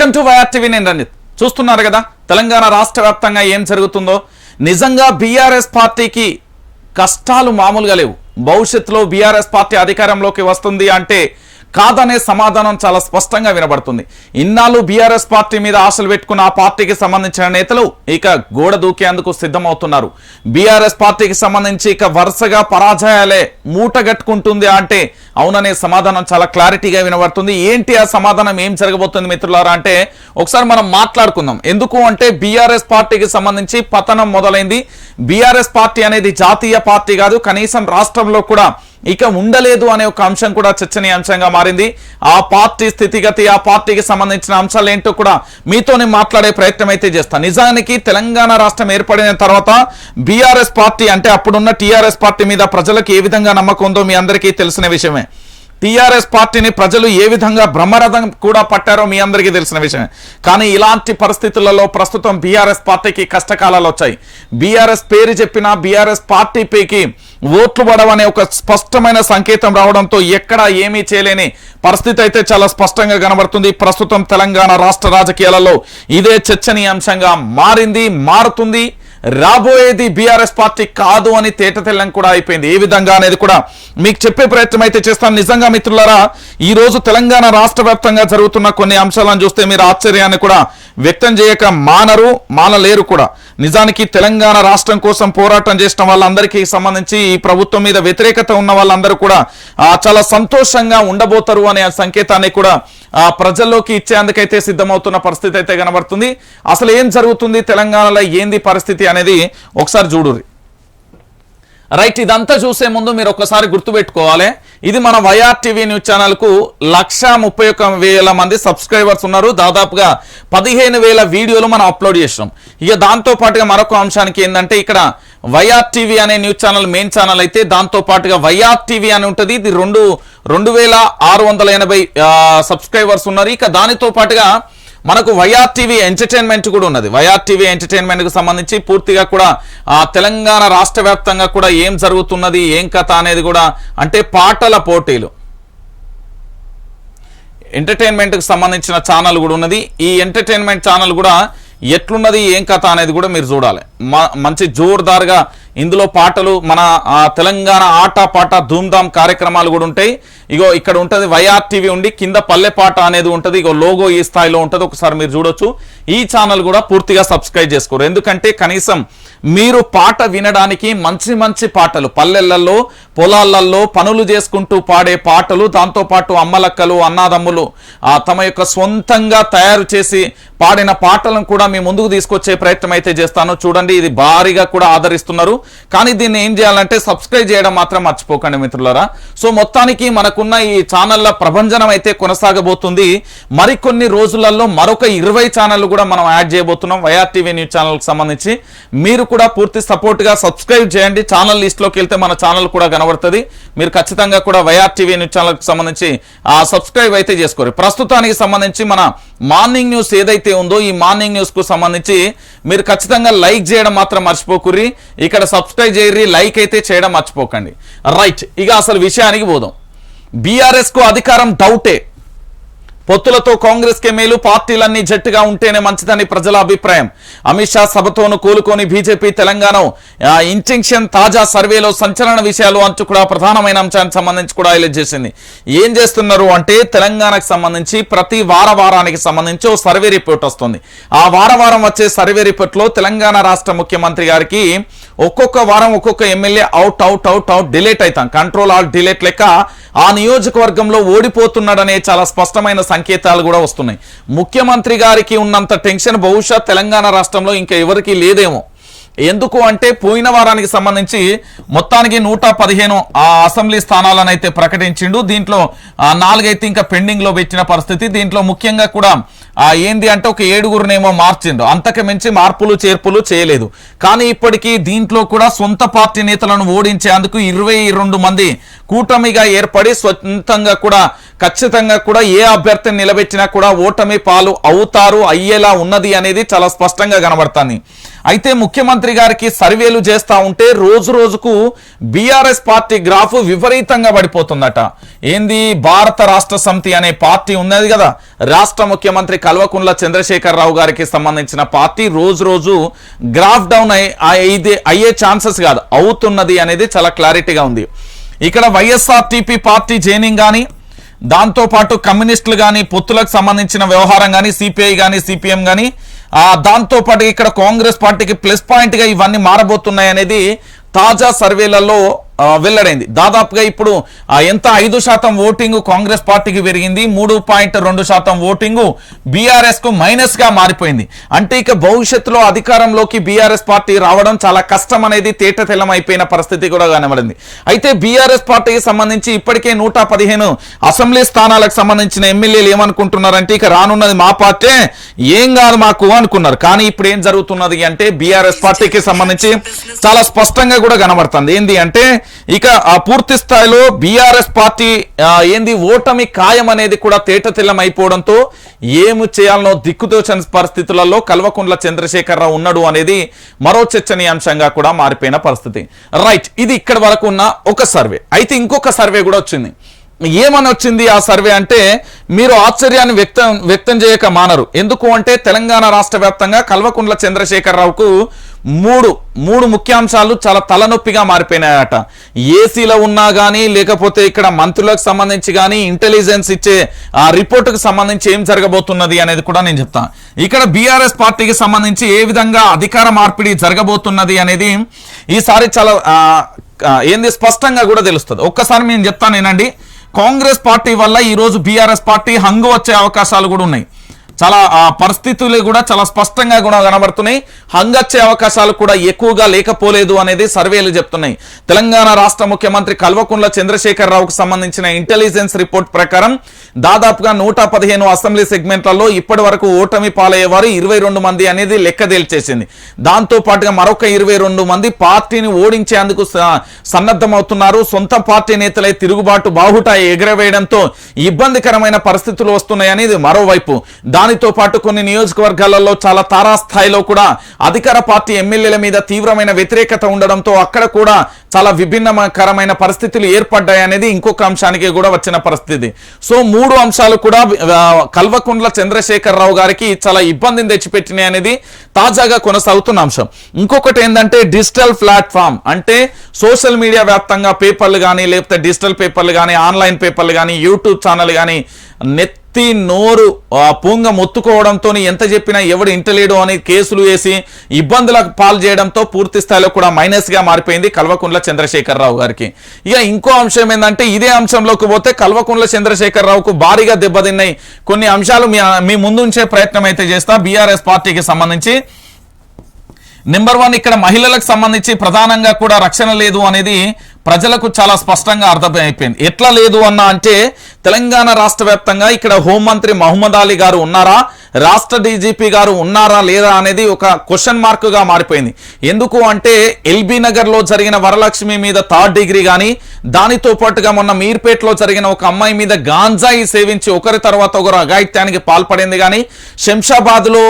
Welcome to YR TV. నేను రంజిత్. చూస్తున్నారు కదా తెలంగాణ రాష్ట్ర వ్యాప్తంగా ఏం జరుగుతుందో. నిజంగా బీఆర్ఎస్ పార్టీకి కష్టాలు మామూలుగా లేవు. భవిష్యత్తులో బీఆర్ఎస్ పార్టీ అధికారంలోకి వస్తుంది అంటే కాదనే సమాధానం చాలా స్పష్టంగా వినబడుతుంది. ఇన్నాళ్ళు బీఆర్ఎస్ పార్టీ మీద ఆశలు పెట్టుకున్న ఆ పార్టీకి సంబంధించిన నేతలు ఇక గోడ దూకేందుకు సిద్ధమవుతున్నారు. బీఆర్ఎస్ పార్టీకి సంబంధించి ఇక వరుసగా పరాజయాలే మూటగట్టుకుంటుంది అంటే అవుననే సమాధానం చాలా క్లారిటీగా వినబడుతుంది. ఏంటి ఆ సమాధానం, ఏం జరగబోతుంది మిత్రులారా అంటే ఒకసారి మనం మాట్లాడుకుందాం. ఎందుకు అంటే బీఆర్ఎస్ పార్టీకి సంబంధించి పతనం మొదలైంది. బీఆర్ఎస్ పార్టీ అనేది జాతీయ పార్టీ కాదు, కనీసం రాష్ట్రంలో కూడా ఇక ఉండలేదు అనే ఒక అంశం కూడా చర్చనీయాంశంగా మారింది. ఆ పార్టీ స్థితిగతి, ఆ పార్టీకి సంబంధించిన అంశాలు ఏంటో కూడా మీతోనే మాట్లాడే ప్రయత్నం అయితే చేస్తాను. నిజానికి తెలంగాణ రాష్ట్రం ఏర్పడిన తర్వాత బీఆర్ఎస్ పార్టీ అంటే అప్పుడున్న టీఆర్ఎస్ పార్టీ మీద ప్రజలకు ఏ విధంగా నమ్మకం ఉందో మీ అందరికీ తెలిసిన విషయమే. టీఆర్ఎస్ పార్టీని ప్రజలు ఏ విధంగా బ్రహ్మరథం కూడా పట్టారో మీ అందరికీ తెలిసిన విషయమే. కానీ ఇలాంటి పరిస్థితులలో ప్రస్తుతం బీఆర్ఎస్ పార్టీకి కష్టకాలాలు వచ్చాయి. బీఆర్ఎస్ పేరు చెప్పినా బీఆర్ఎస్ పార్టీపైకి ఓట్లు పడవనే ఒక స్పష్టమైన సంకేతం రావడంతో ఎక్కడా ఏమీ చేయలేని పరిస్థితి అయితే చాలా స్పష్టంగా కనబడుతుంది. ప్రస్తుతం తెలంగాణ రాష్ట్ర రాజకీయాలలో ఇదే చర్చనీయాంశంగా మారుతుంది. రాబోయేది బీఆర్ఎస్ పార్టీ కాదు అని తేటతెల్లం కూడా అయిపోయింది. ఏ విధంగా అనేది కూడా మీకు చెప్పే ప్రయత్నం అయితే చేస్తాను. నిజంగా మిత్రులారా, ఈ రోజు తెలంగాణ రాష్ట్ర వ్యాప్తంగా జరుగుతున్న కొన్ని అంశాలను చూస్తే మీరు ఆశ్చర్యాన్ని కూడా వ్యక్తం చేయక మానలేరు కూడా. నిజానికి తెలంగాణ రాష్ట్రం కోసం పోరాటం చేసిన వాళ్ళందరికీ సంబంధించి ఈ ప్రభుత్వం మీద వ్యతిరేకత ఉన్న వాళ్ళందరూ కూడా చాలా సంతోషంగా ఉండబోతారు అనే సంకేతాన్ని కూడా ప్రజల్లోకి ఇచ్చేందుకైతే సిద్ధమవుతున్న పరిస్థితి అయితే కనబడుతుంది. అసలు ఏం జరుగుతుంది తెలంగాణలో, ఏంది పరిస్థితి అనేది ఒకసారి చూడుర్రి. రైట్, ఇదంతా చూసే ముందు మీరు ఒకసారి గుర్తుపెట్టుకోవాలి, ఇది మన వైఆర్ టీవీ న్యూస్ ఛానల్కు 131,000 మంది సబ్స్క్రైబర్స్ ఉన్నారు. దాదాపుగా 15,000 వీడియోలు మనం అప్లోడ్ చేసినాం. ఇక దాంతో పాటుగా మరొక అంశానికి ఏంటంటే ఇక్కడ వైఆర్ టీవీ అనే న్యూస్ ఛానల్ మెయిన్ ఛానల్ అయితే దాంతో పాటుగా వైఆర్ టీవీ అని ఉంటుంది. ఇది 2,680 సబ్స్క్రైబర్స్ ఉన్నారు. ఇక దానితో పాటుగా మనకు వైఆర్ టీవీ ఎంటర్టైన్మెంట్ కూడా ఉన్నది. వైఆర్ టీవీ ఎంటర్టైన్మెంట్ కు సంబంధించి పూర్తిగా కూడా తెలంగాణ రాష్ట్ర వ్యాప్తంగా కూడా ఏం జరుగుతున్నది, ఏం కథ అనేది కూడా, అంటే పాటల పోటీలు ఎంటర్టైన్మెంట్ కు సంబంధించిన ఛానల్ కూడా ఉన్నది. ఈ ఎంటర్టైన్మెంట్ ఛానల్ కూడా ఎట్లున్నది, ఏం కథ అనేది కూడా మీరు చూడాలి. మంచి జోర్దార్గా ఇందులో పాటలు, మన తెలంగాణ ఆట పాట ధూమ్ధామ్ కార్యక్రమాలు కూడా ఉంటాయి. ఇగో ఇక్కడ ఉంటుంది వైఆర్ టీవీ ఉండి కింద పల్లె పాట అనేది ఉంటుంది. ఇగో లోగో ఈ స్థాయిలో ఉంటుంది, ఒకసారి మీరు చూడొచ్చు. ఈ ఛానల్ కూడా పూర్తిగా సబ్స్క్రైబ్ చేసుకోరు. ఎందుకంటే కనీసం మీరు పాట వినడానికి మంచి పాటలు, పల్లెలలో పొలాలలో పనులు చేసుకుంటూ పాడే పాటలు, దాంతోపాటు అమ్మలక్కలు అన్నాదమ్ములు తమ యొక్క సొంతంగా తయారు చేసి పాడిన పాటలను కూడా మీ ముందుకు తీసుకొచ్చే ప్రయత్నం అయితే చేస్తాను. చూడండి, ఇది భారీగా కూడా ఆదరిస్తున్నారు. కానీ దీన్ని ఏం చేయాలంటే సబ్స్క్రైబ్ చేయడం మాత్రం మర్చిపోకండి మిత్రులారా. సో మొత్తానికి మనకున్న ఈ ఛానళ్ల ప్రభంజనం అయితే కొనసాగబోతుంది. మరికొన్ని రోజులలో మరొక 20 ఛానళ్లు కూడా మనం యాడ్ చేయబోతున్నాం వైఆర్ టీవీ న్యూస్ ఛానల్కి సంబంధించి. మీరు కూడా పూర్తి సపోర్ట్గా సబ్స్క్రైబ్ చేయండి. ఛానల్ లిస్ట్లోకి వెళ్తే మన ఛానల్ కూడా కనబడుతుంది. మీరు ఖచ్చితంగా కూడా వైఆర్ టీవీ న్యూస్ ఛానల్కి సంబంధించి సబ్స్క్రైబ్ అయితే చేసుకోరు. ప్రస్తుతానికి సంబంధించి మన మార్నింగ్ న్యూస్ ఏదైతే ఉందో ఈ మార్నింగ్ న్యూస్ కు సంబంధించి మీరు ఖచ్చితంగా లైక్ చేయడం మాత్రం మర్చిపోకుర్రి. ఇక్కడ సబ్స్క్రైబ్ చేయర్రి, లైక్ అయితే చేయడం మర్చిపోకండి. రైట్, ఇక అసలు విషయానికి పోదాం. బీఆర్ఎస్ కు అధికారం డౌటే. పొత్తులతో కాంగ్రెస్ కే మేలు, పార్టీలన్నీ జట్టుగా ఉంటేనే మంచిదని ప్రజల అభిప్రాయం. అమిత్ షా సభతోను కోలుకొని బీజేపీ తెలంగాణ ఇంటెన్షన్ తాజా సర్వేలో సంచలన విషయాలు అంటూ కూడా ప్రధానమైన అంశానికి సంబంధించి కూడా హైలైట్ చేసింది. ఏం చేస్తున్నారు అంటే తెలంగాణకు సంబంధించి ప్రతి వారానికి సంబంధించి ఓ సర్వే రిపోర్ట్ వస్తుంది. ఆ వారం వచ్చే సర్వే రిపోర్ట్లో తెలంగాణ రాష్ట్ర ముఖ్యమంత్రి గారికి ఒక్కొక్క వారం ఒక్కొక్క ఎమ్మెల్యే అవుట్ డిలీట్ అవుతాం, కంట్రోల్ ఆల్ డిలీట్ లెక్క ఆ నియోజకవర్గంలో ఓడిపోతున్నాడనే చాలా స్పష్టమైన సంకేతాలు కూడా వస్తున్నాయి. ముఖ్యమంత్రి గారికి ఉన్నంత టెన్షన్ బహుశా తెలంగాణ రాష్ట్రంలో ఇంకా ఎవరికి లేదేమో. ఎందుకు అంటే పోయిన వారానికి సంబంధించి మొత్తానికి 115 అసెంబ్లీ స్థానాలను అయితే ప్రకటించిండు. దీంట్లో 4 అయితే ఇంకా పెండింగ్ లో పెట్టిన పరిస్థితి. దీంట్లో ముఖ్యంగా కూడా ఏంది అంటే ఒక 7గురునేమో మార్చిండు, అంతకు మించి మార్పులు చేర్పులు చేయలేదు. కానీ ఇప్పటికీ దీంట్లో కూడా సొంత పార్టీ నేతలను ఓడించేందుకు 22 మంది కూటమిగా ఏర్పడి సొంతంగా కూడా ఖచ్చితంగా కూడా ఏ అభ్యర్థిని నిలబెట్టినా కూడా ఓటమి పాలు అయ్యేలా ఉన్నది అనేది చాలా స్పష్టంగా కనబడుతుంది. అయితే ముఖ్యమంత్రి గారికి సర్వేలు చేస్తా ఉంటే రోజు రోజుకు బీఆర్ఎస్ పార్టీ గ్రాఫ్ విపరీతంగా పడిపోతుందట. ఏంది, భారత రాష్ట్ర సమితి అనే పార్టీ ఉన్నది కదా, రాష్ట్ర ముఖ్యమంత్రి కల్వకుంట్ల చంద్రశేఖరరావు గారికి సంబంధించిన పార్టీ రోజు రోజు గ్రాఫ్ డౌన్ అయ్యే ఛాన్సెస్ కాదు, అవుతున్నది అనేది చాలా క్లారిటీగా ఉంది. ఇక్కడ వైఎస్ఆర్టీపీ పార్టీ జైనింగ్ కానీ, దాంతోపాటు కమ్యూనిస్టులు కానీ, పొత్తులకు సంబంధించిన వ్యవహారం కానీ, సిపిఐ కానీ, సిపిఎం కానీ, దాంతోపాటు ఇక్కడ కాంగ్రెస్ పార్టీకి ప్లస్ పాయింట్గా ఇవన్నీ మారబోతున్నాయి అనేది తాజా సర్వేలలో వెల్లడైంది. దాదాపుగా ఇప్పుడు ఎంత 5% ఓటింగ్ కాంగ్రెస్ పార్టీకి పెరిగింది, 3.2% ఓటింగ్ బీఆర్ఎస్ కు మైనస్ గా మారిపోయింది. అంటే ఇక భవిష్యత్తులో అధికారంలోకి బీఆర్ఎస్ పార్టీ రావడం చాలా కష్టం అనేది తేటతెల్లం అయిపోయిన పరిస్థితి కూడా కనబడింది. అయితే బీఆర్ఎస్ పార్టీకి సంబంధించి ఇప్పటికే 115 అసెంబ్లీ స్థానాలకు సంబంధించిన ఎమ్మెల్యేలు ఏమనుకుంటున్నారంటే ఇక రానున్నది మా పార్టీ, ఏం కాదు మాకు అనుకున్నారు. కానీ ఇప్పుడు ఏం జరుగుతున్నది అంటే బీఆర్ఎస్ పార్టీకి సంబంధించి చాలా స్పష్టంగా కూడా కనబడుతుంది. ఏంది అంటే ఇక పూర్తి స్థాయిలో బీఆర్ఎస్ పార్టీ ఓటమి ఖాయం అనేది కూడా తేటతెల్లం అయిపోవడంతో ఏమి చేయాలనో దిక్కుతోచని పరిస్థితులలో కల్వకుంట్ల చంద్రశేఖరరావు ఉన్నాడు అనేది మరో చర్చనీయాంశంగా కూడా మారిపోయిన పరిస్థితి. రైట్, ఇది ఇక్కడ వరకు ఉన్న ఒక సర్వే. అయితే ఇంకొక సర్వే కూడా వచ్చింది. ఏమని వచ్చింది ఆ సర్వే అంటే మీరు ఆశ్చర్యాన్ని వ్యక్తం చేయక మానరు. ఎందుకు అంటే తెలంగాణ రాష్ట్ర వ్యాప్తంగా కల్వకుంట్ల చంద్రశేఖరరావుకు మూడు ముఖ్యాంశాలు చాలా తలనొప్పిగా మారిపోయినాయట. ఏసీలో ఉన్నా కానీ, లేకపోతే ఇక్కడ మంత్రులకు సంబంధించి కానీ, ఇంటెలిజెన్స్ ఇచ్చే ఆ రిపోర్టుకు సంబంధించి ఏం జరగబోతున్నది అనేది కూడా నేను చెప్తాను. ఇక్కడ బీఆర్ఎస్ పార్టీకి సంబంధించి ఏ విధంగా అధికార మార్పిడి జరగబోతున్నది అనేది ఈసారి చాలా స్పష్టంగా కూడా తెలుస్తుంది. ఒక్కసారి నేను చెప్తాను ఏనండి. కాంగ్రెస్ పార్టీ వల్ల ఈరోజు బీఆర్ఎస్ పార్టీ హంగు వచ్చే అవకాశాలు కూడా ఉన్నాయి. చాలా పరిస్థితులు కూడా చాలా స్పష్టంగా కూడా కనబడుతున్నాయి. హంగచ్చే అవకాశాలు కూడా ఎక్కువగా లేకపోలేదు అనేది సర్వేలు చెప్తున్నాయి. తెలంగాణ రాష్ట్ర ముఖ్యమంత్రి కల్వకుంట్ల చంద్రశేఖరరావుకు సంబంధించిన ఇంటెలిజెన్స్ రిపోర్ట్ ప్రకారం దాదాపుగా 115 అసెంబ్లీ సెగ్మెంట్లలో ఇప్పటి వరకు ఓటమి పాలయ్యేవారు 22 మంది అనేది లెక్క తేల్చేసింది. దాంతో పాటుగా మరొక 22 మంది పార్టీని ఓడించేందుకు సన్నద్ధమవుతున్నారు. సొంత పార్టీ నేతలై తిరుగుబాటు బాహుట ఎగరవేయడంతో ఇబ్బందికరమైన పరిస్థితులు వస్తున్నాయని ఇది మరోవైపు. దానితో పాటు కొన్ని నియోజకవర్గాలలో చాలా తారాస్థాయిలో కూడా అధికార పార్టీ ఎమ్మెల్యేల మీద తీవ్రమైన వ్యతిరేకత ఉండడంతో అక్కడ కూడా చాలా విభిన్నకరమైన పరిస్థితులు ఏర్పడ్డాయి అనేది ఇంకొక అంశానికి కూడా వచ్చిన పరిస్థితి. సో 3 అంశాలు కూడా కల్వకుంట్ల చంద్రశేఖరరావు గారికి చాలా ఇబ్బందిని తెచ్చిపెట్టినాయి అనేది తాజాగా కొనసాగుతున్న అంశం. ఇంకొకటి ఏంటంటే డిజిటల్ ప్లాట్ఫామ్, అంటే సోషల్ మీడియా వ్యాప్తంగా పేపర్లు కానీ, లేకపోతే డిజిటల్ పేపర్లు కానీ, ఆన్లైన్ పేపర్లు కానీ, యూట్యూబ్ ఛానల్ కానీ నోరు పూంగ మొత్తుకోవడంతో ఎంత చెప్పినా ఎవడు ఇంటలేడు అని కేసులు వేసి ఇబ్బందులకు పాలు చేయడంతో పూర్తి స్థాయిలో కూడా మైనస్ గా మారిపోయింది కల్వకుంట్ల చంద్రశేఖరరావు గారికి. ఇక ఇంకో అంశం ఏంటంటే ఇదే అంశంలోకి పోతే కల్వకుంట్ల చంద్రశేఖరరావుకు భారీగా దెబ్బతిన్నాయి కొన్ని అంశాలు మీ ముందుంచే ప్రయత్నం అయితే చేస్తా. బీఆర్ఎస్ పార్టీకి సంబంధించి నెంబర్ 1 ఇక్కడ మహిళలకు సంబంధించి ప్రధానంగా కూడా రక్షణ లేదు అనేది ప్రజలకు చాలా స్పష్టంగా అర్థమైపోయింది. ఎట్లా లేదు అన్నా అంటే తెలంగాణ రాష్ట్ర వ్యాప్తంగా ఇక్కడ హోంమంత్రి మహమ్మద్ అలీ గారు ఉన్నారా, రాష్ట్ర డీజీపీ గారు ఉన్నారా లేదా అనేది ఒక క్వశ్చన్ మార్క్ గా మారిపోయింది. ఎందుకు అంటే ఎల్బీ నగర్ లో జరిగిన వరలక్ష్మి మీద 3rd డిగ్రీ కానీ, దానితో పాటుగా మొన్న మీర్పేటలో జరిగిన ఒక అమ్మాయి మీద గాంజాయి సేవించి ఒకరి తర్వాత ఒకరు అఘాయిత్యానికి పాల్పడింది కానీ, శంషాబాద్ లో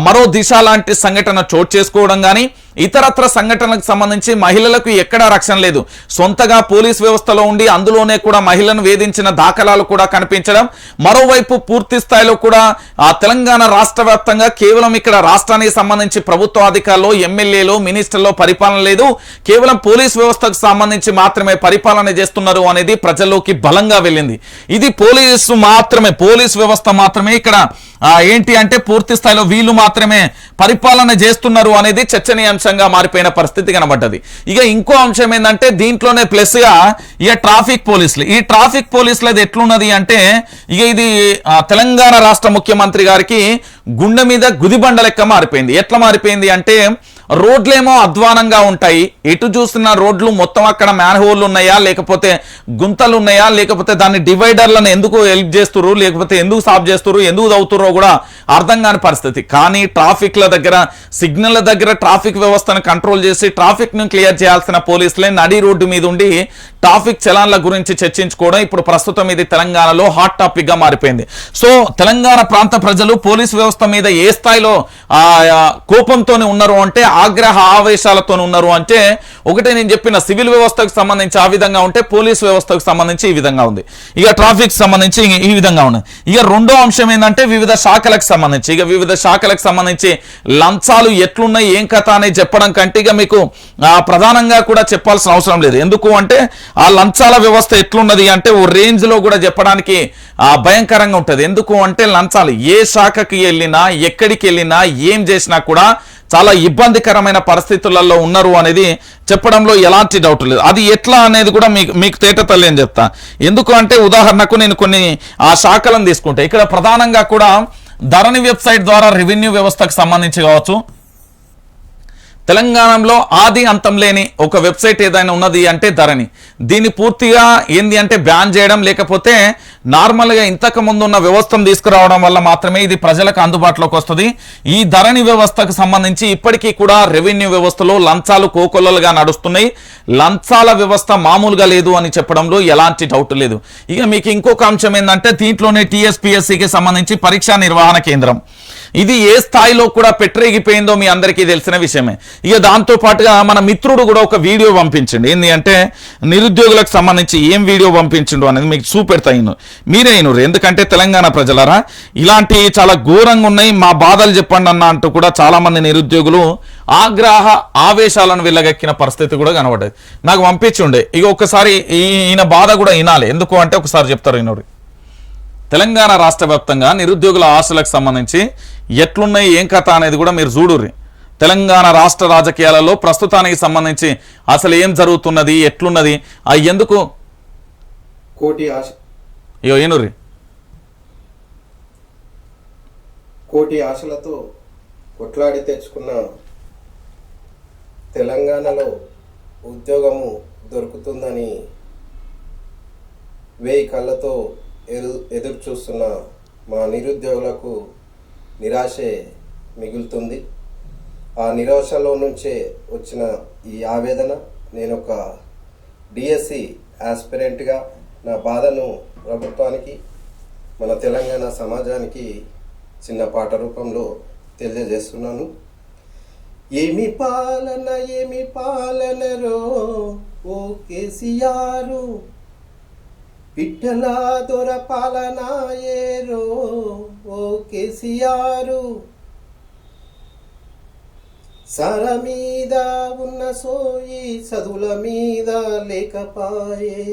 మరో దిశ లాంటి సంఘటన చోటు చేసుకోవడం కానీ, ఇతరత్ర సంఘటనలకు సంబంధించి మహిళలకు ఎక్కడా రక్షణ లేదు. సొంతగా పోలీస్ వ్యవస్థలో ఉండి అందులోనే కూడా మహిళను వేధించిన దాఖలాలు కూడా కనిపించడం. మరోవైపు పూర్తి స్థాయిలో కూడా తెలంగాణ రాష్ట్ర వ్యాప్తంగా కేవలం ఇక్కడ రాష్ట్రానికి సంబంధించి ప్రభుత్వ అధికారులు, ఎమ్మెల్యేలు, మినిస్టర్లు పరిపాలన లేదు, కేవలం పోలీస్ వ్యవస్థకు సంబంధించి మాత్రమే పరిపాలన చేస్తున్నారు అనేది ప్రజల్లోకి బలంగా వెళ్ళింది. ఇది పోలీస్ వ్యవస్థ మాత్రమే ఇక్కడ ఏంటి అంటే పూర్తి స్థాయిలో వీళ్ళు మాత్రమే పరిపాలన చేస్తున్నారు అనేది చర్చనీయాంశంగా మారిపోయిన పరిస్థితి కనబడ్డది. ఇక ఇంకో అంశం ఏంటంటే దీంట్లోనే ప్లస్ గా ఇక ట్రాఫిక్ పోలీసులు, ఈ ట్రాఫిక్ పోలీసులది ఎట్లున్నది అంటే ఇక ఇది తెలంగాణ రాష్ట్ర ముఖ్యమంత్రి గారికి గుండె మీద గుదిబండ లెక్క మారిపోయింది. ఎట్లా మారిపోయింది అంటే రోడ్లేమో అధ్వానంగా ఉంటాయి, ఎటు చూస్తున్న రోడ్లు మొత్తం అక్కడ మ్యాన్ హోల్ ఉన్నాయా, లేకపోతే గుంతలు ఉన్నాయా, లేకపోతే దాన్ని డివైడర్లను ఎందుకు హెల్ప్ చేస్తున్నారు, లేకపోతే ఎందుకు సాఫ్ చేస్తున్నారు, ఎందుకు తవ్వుతుర్రో కూడా అర్థం కాని పరిస్థితి. కానీ ట్రాఫిక్ల దగ్గర, సిగ్నల్ దగ్గర ట్రాఫిక్ వ్యవస్థను కంట్రోల్ చేసి ట్రాఫిక్ ను క్లియర్ చేయాల్సిన పోలీసులే నడి రోడ్డు మీద ఉండి ట్రాఫిక్ చలాన్ల గురించి చర్చించుకోవడం ఇప్పుడు ప్రస్తుతం ఇది తెలంగాణలో హాట్ టాపిక్ గా మారిపోయింది. సో తెలంగాణ ప్రాంత ప్రజలు పోలీస్ వ్యవస్థ మీద ఏ స్థాయిలో కోపంతోనే ఉన్నారు అంటే ఆగ్రహ ఆవేశాలతో ఉన్నారు అంటే ఒకటే నేను చెప్పిన సివిల్ వ్యవస్థకు సంబంధించి ఆ విధంగా ఉంటే పోలీస్ వ్యవస్థకు సంబంధించి ఈ విధంగా ఉంది, ఇక ట్రాఫిక్ సంబంధించి ఈ విధంగా ఉంది. ఇక రెండో అంశం ఏంటంటే వివిధ శాఖలకు సంబంధించి, ఇక వివిధ శాఖలకు సంబంధించి లంచాలు ఎట్లున్నాయి ఏం కథ అనేది చెప్పడం కంటే ఇక మీకు ప్రధానంగా కూడా చెప్పాల్సిన అవసరం లేదు. ఎందుకు అంటే ఆ లంచాల వ్యవస్థ ఎట్లున్నది అంటే ఓ రేంజ్ లో కూడా చెప్పడానికి భయంకరంగా ఉంటుంది. ఎందుకు అంటే లంచాలు ఏ శాఖకి వెళ్ళినా ఎక్కడికి వెళ్ళినా ఏం చేసినా కూడా చాలా ఇబ్బందికరమైన పరిస్థితులలో ఉన్నారు అనేది చెప్పడంలో ఎలాంటి డౌట్ లేదు. అది ఎట్లా అనేది కూడా మీకు తేటతల్లి అని చెప్తా. ఎందుకు అంటే ఉదాహరణకు నేను కొన్ని ఆ శాఖలను తీసుకుంటే ఇక్కడ ప్రధానంగా కూడా ధరణి వెబ్సైట్ ద్వారా రెవెన్యూ వ్యవస్థకు సంబంధించి కావచ్చు, తెలంగాణలో ఆది అంతం లేని ఒక వెబ్సైట్ ఏదైనా ఉన్నది అంటే ధరణి. దీన్ని పూర్తిగా ఏంది అంటే బ్యాన్ చేయడం, లేకపోతే నార్మల్గా ఇంతకు ముందు ఉన్న వ్యవస్థను తీసుకురావడం వల్ల మాత్రమే ఇది ప్రజలకు అందుబాటులోకి వస్తుంది. ఈ ధరణి వ్యవస్థకు సంబంధించి ఇప్పటికీ కూడా రెవెన్యూ వ్యవస్థలో లంచాలు కోకొల్లలుగా నడుస్తున్నాయి. లంచాల వ్యవస్థ మామూలుగా లేదు అని చెప్పడంలో ఎలాంటి డౌట్ లేదు. ఇక మీకు ఇంకొక అంశం ఏంటంటే దీంట్లోనే టీఎస్పీఎస్సీకి సంబంధించి పరీక్షా నిర్వహణ కేంద్రం, ఇది ఏ స్థాయిలో కూడా పెట్టరేగిపోయిందో మీ అందరికీ తెలిసిన విషయమే. ఇక దాంతో పాటుగా మన మిత్రుడు కూడా ఒక వీడియో పంపించండి. ఏంటి అంటే నిరుద్యోగులకు సంబంధించి ఏం వీడియో పంపించిండు అనేది మీకు చూపెడతాను, మీరే అయినరు. ఎందుకంటే తెలంగాణ ప్రజలారా ఇలాంటి చాలా ఘోరంగా ఉన్నాయి, మా బాధలు చెప్పండి అన్న అంటూ కూడా చాలా మంది నిరుద్యోగులు ఆగ్రహ ఆవేశాలను వెళ్ళగక్కిన పరిస్థితి కూడా కనబడ్డది. నాకు పంపించుండే. ఇక ఒక్కసారి ఈయన బాధ కూడా వినాలి. ఎందుకు అంటే ఒకసారి చెప్తారు ఈయనరు. తెలంగాణ రాష్ట్ర వ్యాప్తంగా నిరుద్యోగుల ఆశలకు సంబంధించి ఎట్లున్నాయి ఏం కథ అనేది కూడా మీరు చూడుర్రి. తెలంగాణ రాష్ట్ర రాజకీయాలలో ప్రస్తుతానికి సంబంధించి అసలు ఏం జరుగుతున్నది ఎట్లున్నది ఎందుకు కోటి ఆశ ఏనుర్రి కోటి ఆశలతో కొట్లాడి తెచ్చుకున్న తెలంగాణలో ఉద్యోగము దొరుకుతుందని 1000 కళ్ళతో ఎదురు చూస్తున్న మా నిరుద్యోగులకు నిరాశే మిగులుతుంది. ఆ నిరాశలో నుంచే వచ్చిన ఈ ఆవేదన, నేను ఒక డిఎస్సి ఆస్పిరెంట్గా నా బాధను ప్రభుత్వానికి, మన తెలంగాణ సమాజానికి చిన్న పాట రూపంలో తెలియజేస్తున్నాను. ఏమి పాలనరో ఓ కేసీఆర్, పిట్టల దొర పాలనాయేరో ఓ కేసీఆర్, సార మీద ఉన్న సోయి చదువుల మీద లేకపాయే,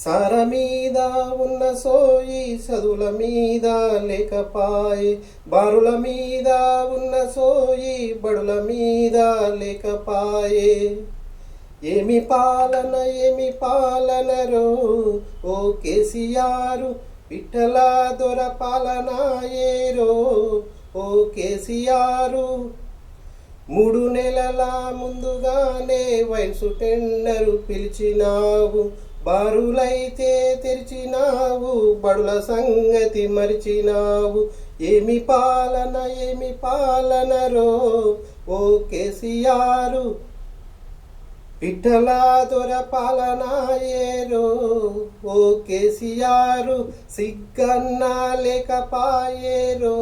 సార మీద ఉన్న సోయి చదువుల మీద లేకపాయే, బారుల మీద ఉన్న సోయి బడుల మీద లేకపాయే. ఏమి పాలనరో ఓ కేసీఆర్, పిట్టల దొర పాలనాయేరో ఓ కేసీఆర్, 3 నెలల ముందుగానే వైన్స్ టెండరు పిలిచినావు, బారులైతే తెరిచినావు, బడుల సంగతి మరిచినావు. ఏమి పాలనరో ఓ కేసీఆర్, పిట్టల దొర పాలనాయేరో ఓ కేసీఆర్, సిగ్గన్నా లేకపాయేరో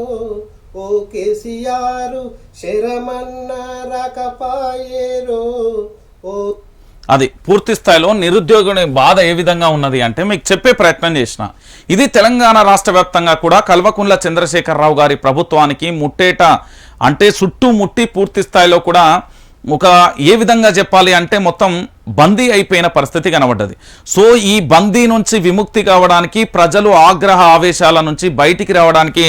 ఓ కేసీఆర్, శరమన్నా రాకపాయేరో ఓ. అది పూర్తి స్థాయిలో నిరుద్యోగుని బాధ ఏ విధంగా ఉన్నది అంటే మీకు చెప్పే ప్రయత్నం చేసిన. ఇది తెలంగాణ రాష్ట్ర వ్యాప్తంగా కూడా కల్వకుంట్ల చంద్రశేఖరరావు గారి ప్రభుత్వానికి ముట్టేట అంటే చుట్టుముట్టి పూర్తి స్థాయిలో కూడా ఒక ఏ విధంగా చెప్పాలి అంటే మొత్తం బందీ అయిపోయిన పరిస్థితి కనబడ్డది. సో ఈ బందీ నుంచి విముక్తి కావడానికి ప్రజలు ఆగ్రహ ఆవేశాల నుంచి బయటికి రావడానికి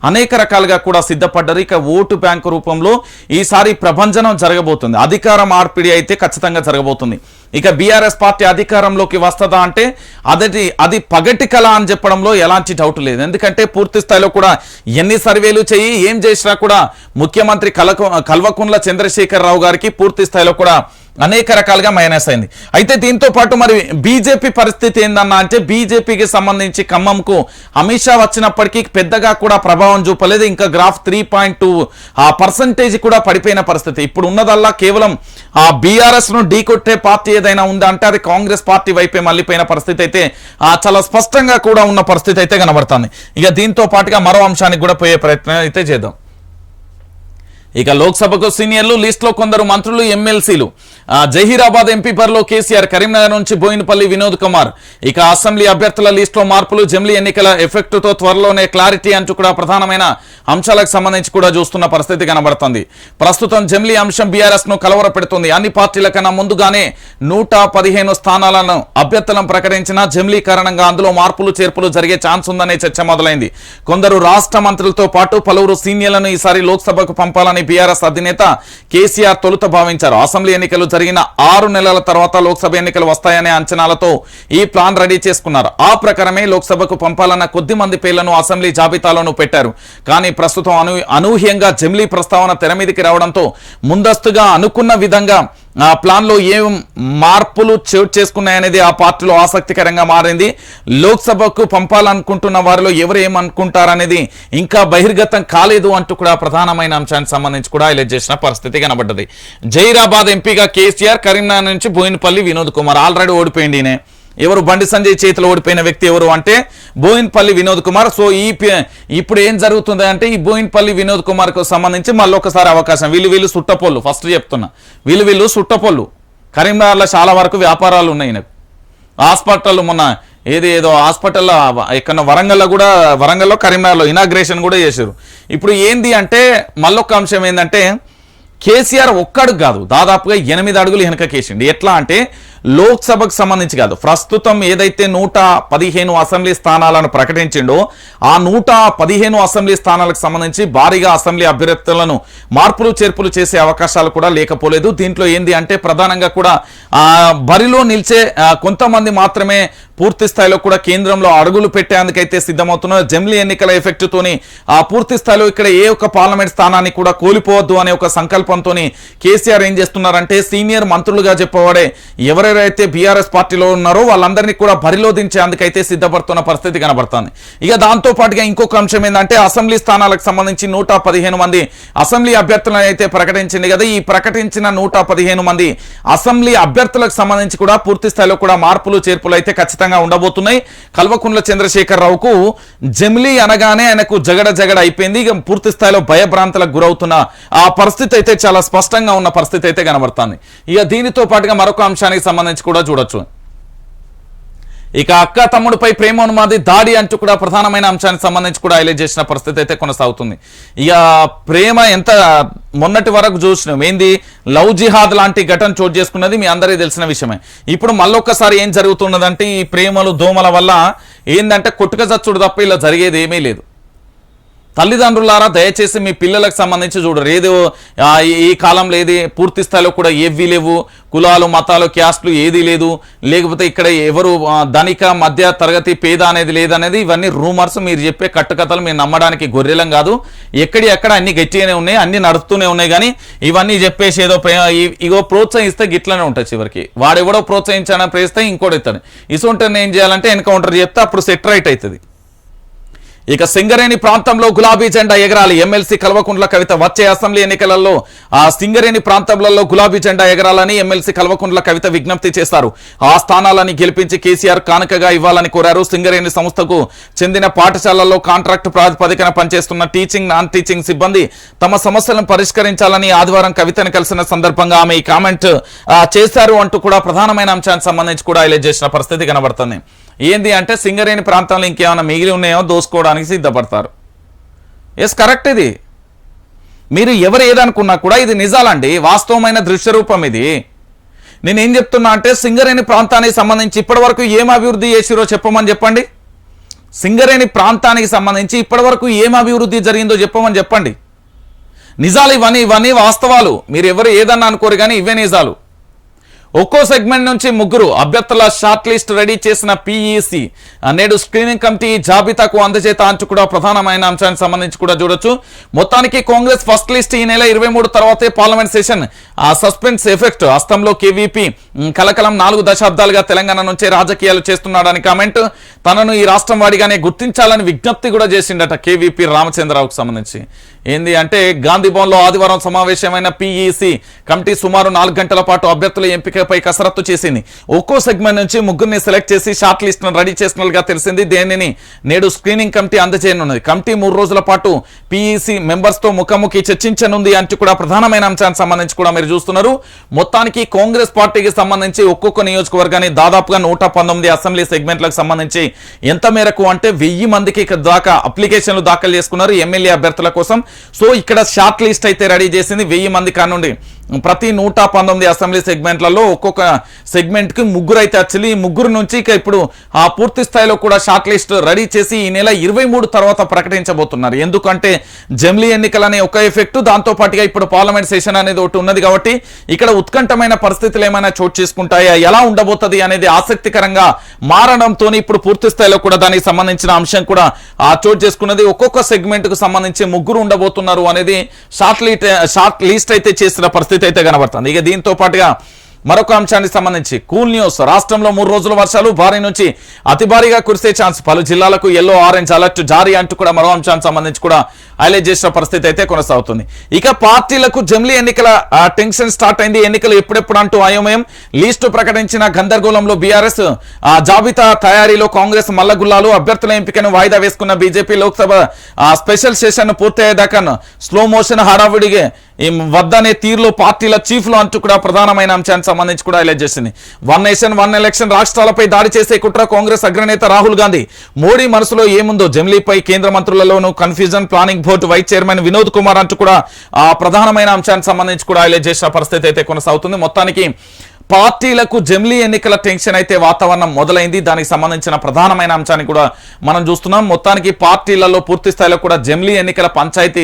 అనేక రకాలుగా కూడా సిద్ధపడ్డారు. ఇక ఓటు బ్యాంకు రూపంలో ఈసారి ప్రభంజనం జరగబోతుంది. అధికార మార్పిడి అయితే ఖచ్చితంగా జరగబోతుంది. ఇక బీఆర్ఎస్ పార్టీ అధికారంలోకి వస్తుందా అంటే అది పగటి కళ అని చెప్పడంలో ఎలాంటి డౌట్ లేదు. ఎందుకంటే పూర్తి స్థాయిలో కూడా ఎన్ని సర్వేలు చేయి ఏం చేసినా కూడా ముఖ్యమంత్రి కల్వకుంట్ల చంద్రశేఖరరావు గారికి పూర్తి స్థాయిలో కూడా అనేక రకాలుగా మైనస్ అయింది. అయితే దీంతో పాటు మరి బీజేపీ పరిస్థితి ఏందన్నా అంటే బీజేపీకి సంబంధించి ఖమ్మంకు అమిత్ షా వచ్చినప్పటికీ పెద్దగా కూడా ప్రభావం చూపలేదు. ఇంకా గ్రాఫ్ 3.2% కూడా పడిపోయిన పరిస్థితి. ఇప్పుడు ఉన్నదల్లా కేవలం ఆ బీఆర్ఎస్ ను ఢీకొట్టే పార్టీ ఏదైనా ఉందా అంటే అది కాంగ్రెస్ పార్టీ వైపే మళ్ళీపోయిన పరిస్థితి అయితే చాలా స్పష్టంగా కూడా ఉన్న పరిస్థితి అయితే కనబడుతుంది. ఇక దీంతో పాటుగా మరో అంశానికి కూడా పోయే ప్రయత్నం అయితే చేద్దాం. ఇక లోక్సభకు సీనియర్లు, లిస్టులో కొందరు మంత్రులు, ఎమ్మెల్సీలు. జహీరాబాద్ ఎంపీ పరిలో కేసీఆర్, కరీంనగర్ నుంచి బోయినపల్లి వినోద్ కుమార్. ఇక అసెంబ్లీ అభ్యర్థుల లిస్టులో మార్పులు, జమిలీ ఎన్నికల ఎఫెక్ట్ తో త్వరలోనే క్లారిటీ అంటూ కూడా ప్రధానమైన అంశాలకు సంబంధించి కూడా చూస్తున్న పరిస్థితి కనబడుతుంది. ప్రస్తుతం జమిలీ అంశం బీఆర్ఎస్ ను కలవరపెడుతుంది. అన్ని పార్టీల కన్నా ముందుగానే 115 స్థానాలను అభ్యర్థులను ప్రకటించిన జమిలీ కారణంగా అందులో మార్పులు చేర్పులు జరిగే ఛాన్స్ ఉందనే చర్చ మొదలైంది. కొందరు రాష్ట్ర మంత్రులతో పాటు పలువురు సీనియర్లను ఈసారి లోక్సభకు పంపాలని బీఆర్ఎస్ అధినేత కేసీఆర్ తొలుత భావించారు. అసెంబ్లీ ఎన్నికలు జరిగిన 6 నెలల తర్వాత లోక్సభ ఎన్నికలు వస్తాయనే అంచనాలతో ఈ ప్లాన్ రెడీ చేసుకున్నారు. ఆ ప్రకారమే లోక్సభకు పంపాలన్న కొద్ది మంది పేర్లను అసెంబ్లీ జాబితాలోనూ పెట్టారు. కానీ ప్రస్తుతం అనూహ్యంగా జమిలీ ప్రస్తావన తెర మీదికి రావడంతో ముందస్తుగా అనుకున్న విధంగా ఆ ప్లాన్ లో ఏం మార్పులు చోటు చేసుకున్నాయనేది ఆ పార్టీలో ఆసక్తికరంగా మారింది. లోక్సభకు పంపాలనుకుంటున్న వారిలో ఎవరు ఏమనుకుంటారనేది ఇంకా బహిర్గతం కాలేదు అంటూ కూడా ప్రధానమైన అంశానికి సంబంధించి కూడా హైలైట్ చేసిన పరిస్థితి కనబడ్డది. జహీరాబాద్ ఎంపీగా కేసీఆర్, కరీంనగర్ నుంచి బోయినపల్లి వినోద్ కుమార్. ఆల్రెడీ ఓడిపోయింది. ఎవరు? బండి సంజయ్ చేతిలో ఓడిపోయిన వ్యక్తి ఎవరు అంటే బోయినపల్లి వినోద్ కుమార్. సో ఇప్పుడు ఏం జరుగుతుంది అంటే ఈ బోయినపల్లి వినోద్ కుమార్ కు సంబంధించి మళ్ళీ ఒకసారి అవకాశం. వీళ్ళు సుట్టపోళ్ళు, ఫస్ట్ చెప్తున్నా, వీళ్ళు సుట్టపోళ్ళు. కరీంనగర్లో చాలా వరకు వ్యాపారాలు ఉన్నాయి. నాకు హాస్పిటల్ మొన్న ఏదో హాస్పిటల్లో ఎక్కడ వరంగల్లో కరీంనగర్లో ఇనాగ్రేషన్ కూడా చేశారు. ఇప్పుడు ఏంది అంటే మళ్ళొక అంశం ఏంటంటే కేసీఆర్ ఒక్కడు కాదు, దాదాపుగా 8 అడుగులు వెనకకేసిండు. ఎట్లా అంటే లోక్సభకు సంబంధించి కాదు, ప్రస్తుతం ఏదైతే 115 అసెంబ్లీ స్థానాలను ప్రకటించిండో ఆ 115 అసెంబ్లీ స్థానాలకు సంబంధించి భారీగా అసెంబ్లీ అభ్యర్థులను మార్పులు చేర్పులు చేసే అవకాశాలు కూడా లేకపోలేదు. దీంట్లో ఏంది అంటే ప్రధానంగా కూడా బరిలో నిలిచే కొంతమంది మాత్రమే పూర్తి స్థాయిలో కూడా కేంద్రంలో అడుగులు పెట్టేందుకైతే సిద్ధమవుతున్నారు. జమిలీ ఎన్నికల ఎఫెక్ట్ తోని ఆ పూర్తి స్థాయిలో ఇక్కడ ఏ ఒక్క పార్లమెంట్ స్థానాన్ని కూడా కోల్పోవద్దు అనే ఒక సంకల్పంతో కేసీఆర్ ఏం చేస్తున్నారంటే సీనియర్ మంత్రులుగా చెప్పబడే ఎవరైతే బీఆర్ఎస్ పార్టీలో ఉన్నారో వాళ్ళందరినీ కూడా బరిలో దించేందుకైతే సిద్ధపడుతున్న పరిస్థితి కనబడుతుంది. ఇక దాంతో పాటుగా ఇంకొక అంశం ఏంటంటే అసెంబ్లీ స్థానాలకు సంబంధించి 115 మంది అసెంబ్లీ అభ్యర్థులను అయితే ప్రకటించింది కదా. ఈ ప్రకటించిన 115 మంది అసెంబ్లీ అభ్యర్థులకు సంబంధించి కూడా పూర్తి స్థాయిలో కూడా మార్పులు చేర్పులు అయితే ఖచ్చితంగా ఉండబోతున్నాయి. కల్వకుంట్ల చంద్రశేఖరరావుకు జమిలీ అనగానే ఆయనకు జగడ అయిపోయింది. ఇక పూర్తి స్థాయిలో భయభ్రాంతులకు గురవుతున్న ఆ పరిస్థితి అయితే చాలా స్పష్టంగా ఉన్న పరిస్థితి అయితే కనబడుతుంది. ఇక దీనితో పాటుగా మరొక అంశానికి సంబంధించి కూడా చూడొచ్చు. ఇక అక్క తమ్ముడిపై ప్రేమోన్మాది దాడి అంటూ కూడా ప్రధానమైన అంశానికి సంబంధించి కూడా హైలైట్ చేసిన పరిస్థితి అయితే కొనసాగుతుంది. ఇక ప్రేమ ఎంత మొన్నటి వరకు చూసినాం, ఏంది లవ్ జిహాద్ లాంటి ఘటన చోటు చేసుకున్నది మీ అందరికీ తెలిసిన విషయమే. ఇప్పుడు మళ్ళొక్కసారి ఏం జరుగుతున్నదంటే ఈ ప్రేమలు దోమల వల్ల ఏందంటే కొట్టుక చచ్చుడు తప్ప ఇలా జరిగేది ఏమీ లేదు. తల్లిదండ్రులారా దయచేసి మీ పిల్లలకు సంబంధించి చూడరు. ఏదో ఈ కాలంలో ఏది పూర్తి స్థాయిలో కూడా ఏవి లేవు, కులాలు మతాలు క్యాస్ట్లు ఏది లేదు, లేకపోతే ఇక్కడ ఎవరు ధనిక మధ్య తరగతి పేద అనేది లేదనేది ఇవన్నీ రూమర్స్. మీరు చెప్పే కట్టుకథలు మీరు నమ్మడానికి గొర్రెలం కాదు. ఎక్కడ అన్ని గట్టిగానే ఉన్నాయి, అన్ని నడుస్తూనే ఉన్నాయి. కానీ ఇవన్నీ చెప్పేసి ఏదో ఇగో ప్రోత్సహిస్తే గిట్లనే ఉంటుంది. చివరికి వాడెవడో ప్రోత్సహించాలని ప్రేస్తే ఇంకోటి ఇస్తాడు. ఇసుంటే ఏం చేయాలంటే ఎన్కౌంటర్ చెప్తే అప్పుడు సెట్ రైట్ అవుతుంది. ఇక సింగరేణి ప్రాంతంలో గులాబీ జెండా ఎగరాలి. ఎమ్మెల్సీ కల్వకుంట్ల కవిత వచ్చే అసెంబ్లీ ఎన్నికలలో సింగరేణి ప్రాంతాలలో గులాబీ జెండా ఎగరాలని ఎమ్మెల్సీ కల్వకుంట్ల కవిత విజ్ఞప్తి చేశారు. ఆ స్థానాలని గెలిపించి కేసీఆర్ కానుకగా ఇవ్వాలని కోరారు. సింగరేణి సంస్థకు చెందిన పాఠశాలల్లో కాంట్రాక్టు ప్రాతిపదికన పనిచేస్తున్న టీచింగ్ నాన్ టీచింగ్ సిబ్బంది తమ సమస్యలను పరిష్కరించాలని ఆదివారం కవితను కలిసిన సందర్భంగా ఆమె ఈ కామెంట్ చేశారు అంటూ కూడా ప్రధానమైన అంశానికి సంబంధించి కూడా హైలైట్ చేసిన పరిస్థితి కనబడుతుంది. ఏంది అంటే సింగరేణి ప్రాంతంలో ఇంకేమైనా మిగిలి ఉన్నాయో దోసుకోవడానికి సిద్ధపడతారు. Yes correct. ఇది మీరు ఎవరు ఏదనుకున్నా కూడా ఇది నిజాలండి, వాస్తవమైన దృశ్య రూపం ఇది. నేనేం చెప్తున్నా అంటే సింగరేణి ప్రాంతానికి సంబంధించి ఇప్పటి వరకు ఏం అభివృద్ధి చేసిరో చెప్పండి. సింగరేణి ప్రాంతానికి సంబంధించి ఇప్పటి వరకు ఏం అభివృద్ధి జరిగిందో చెప్పండి. నిజాలు ఇవన్నీ వాస్తవాలు. మీరు ఎవరు ఏదన్నా అనుకోరు కానీ ఇవే నిజాలు. ఒక్కో సెగ్మెంట్ నుంచి 3 అభ్యర్థుల షార్ట్ లిస్ట్ రెడీ చేసిన పీఈసీ నేడు స్క్రీనింగ్ కమిటీ జాబితాకు అందజేత అంటూ కూడా ప్రధానమైన అంశానికి సంబంధించి కూడా చూడొచ్చు. మొత్తానికి కాంగ్రెస్ ఫస్ట్ లిస్ట్ ఈ నెల 23 తర్వాతే పార్లమెంట్ సెషన్. సస్పెన్స్ ఎఫెక్ట్ హస్తంలో కేవీపీ కలకలం 4 దశాబ్దాలుగా తెలంగాణ నుంచే రాజకీయాలు చేస్తున్నాడని కామెంట్. తనను ఈ రాష్ట్రం వాడిగానే గుర్తించాలని విజ్ఞప్తి కూడా చేసిండట కేవీపీ రామచంద్రరావుకు సంబంధించి. ఏంది అంటే గాంధీ భవన్లో ఆదివారం సమావేశమైన పీఈసీ కమిటీ సుమారు 4 గంటల పాటు అభ్యర్థుల ఎంపికపై కసరత్తు చేసింది. ఒక్కో సెగ్మెంట్ నుంచి ముగ్గురిని సెలెక్ట్ చేసి షార్ట్ లిస్ట్ ను రెడీ చేసినట్లుగా తెలిసింది. దేనిని నేడు స్క్రీనింగ్ కమిటీ అందజేయనున్నది. కమిటీ 3 రోజుల పాటు పీఈసీ మెంబర్స్ తో ముఖాముఖి చర్చించనుంది అంటూ కూడా ప్రధానమైన అంశానికి సంబంధించి కూడా మీరు చూస్తున్నారు. మొత్తానికి కాంగ్రెస్ పార్టీకి సంబంధించి ఒక్కొక్క నియోజకవర్గాన్ని దాదాపుగా 119 అసెంబ్లీ సెగ్మెంట్లకు సంబంధించి ఎంత మేరకు అంటే 1000 మందికి దాకా అప్లికేషన్లు దాఖలు చేసుకున్నారు ఎమ్మెల్యే అభ్యర్థుల కోసం. సో ఇక్కడ షార్ట్ లిస్ట్ అయితే రెడీ చేసింది. 1000 మంది కానుండి ప్రతి 119 అసెంబ్లీ సెగ్మెంట్లలో ఒక్కొక్క సెగ్మెంట్ కి ముగ్గురు అయితే వచ్చి ఈ ముగ్గురు నుంచి ఇక ఇప్పుడు ఆ పూర్తి స్థాయిలో కూడా షార్ట్ లిస్ట్ రెడీ చేసి ఈ నెల 23 తర్వాత ప్రకటించబోతున్నారు. ఎందుకంటే జమిలీ ఎన్నికలనే ఒక ఎఫెక్ట్, దాంతో పాటుగా ఇప్పుడు పార్లమెంట్ సెషన్ అనేది ఒకటి ఉన్నది కాబట్టి ఇక్కడ ఉత్కంఠమైన పరిస్థితులు ఏమైనా చోటు చేసుకుంటాయా, ఎలా ఉండబోతుంది అనేది ఆసక్తికరంగా మారడంతో ఇప్పుడు పూర్తి స్థాయిలో కూడా దానికి సంబంధించిన అంశం కూడా చోటు చేసుకున్నది. ఒక్కొక్క సెగ్మెంట్ కు సంబంధించి ముగ్గురు ఉండబోతున్నారు అనేది షార్ట్ లిస్ట్ అయితే చేసిన పరిస్థితి అయితే కనబడుతుంది. ఇక దీంతో పాటుగా మరొక అంశానికి సంబంధించి కూల్ న్యూస్. రాష్ట్రంలో 3 రోజుల వర్షాలు భారీ నుంచి అతి భారీగా కురిసే ఛాన్స్, పలు జిల్లాలకు ఎల్లో ఆరెంజ్ అలర్ట్ జారీ అంటూ కూడా మరో అంశానికి సంబంధించి కూడా హైలైట్ చేసిన పరిస్థితి అయితే కొనసాగుతుంది. ఇక పార్టీలకు జమిలీ ఎన్నికల టెన్షన్ స్టార్ట్ అయింది. ఎన్నికలు ఎప్పుడెప్పుడు అంటూ అయోమయం. లిస్టు ప్రకటించిన గందరగోళంలో బీఆర్ఎస్, జాబితా తయారీలో కాంగ్రెస్ మల్లగుల్లాలు, అభ్యర్థుల ఎంపికను వాయిదా వేసుకున్న బీజేపీ. లోక్సభ స్పెషల్ సెషన్ పూర్తయ్యేదాకా స్లో మోషన్ హడావుడిగే వద్దనే తీరులో పార్టీల చీఫ్లు అంటూ కూడా ప్రధానమైన అంశానికి సంబంధించి కూడా హైలైట్ చేసింది. 1 నేషన్ 1 ఎలక్షన్ రాష్ట్రాలపై దాడి చేసే కుట్ర కాంగ్రెస్ అగ్రనేత రాహుల్ గాంధీ. మోడీ మనసులో ఏముందో జమిలీపై కేంద్ర మంత్రులలోనూ confusion, planning board vice chairman Vinod Kumar అంటూ కూడా ప్రధానమైన అంశానికి సంబంధించి కూడా హైలైట్ చేసిన పరిస్థితి అయితే కొనసాగుతుంది. మొత్తానికి పార్టీలకు జమిలీ ఎన్నికల టెన్షన్ అయితే వాతావరణం మొదలైంది. దానికి సంబంధించిన ప్రధానమైన అంశాన్ని కూడా మనం చూస్తున్నాం. మొత్తానికి పార్టీలలో పూర్తి స్థాయిలో కూడా జమిలీ ఎన్నికల పంచాయతీ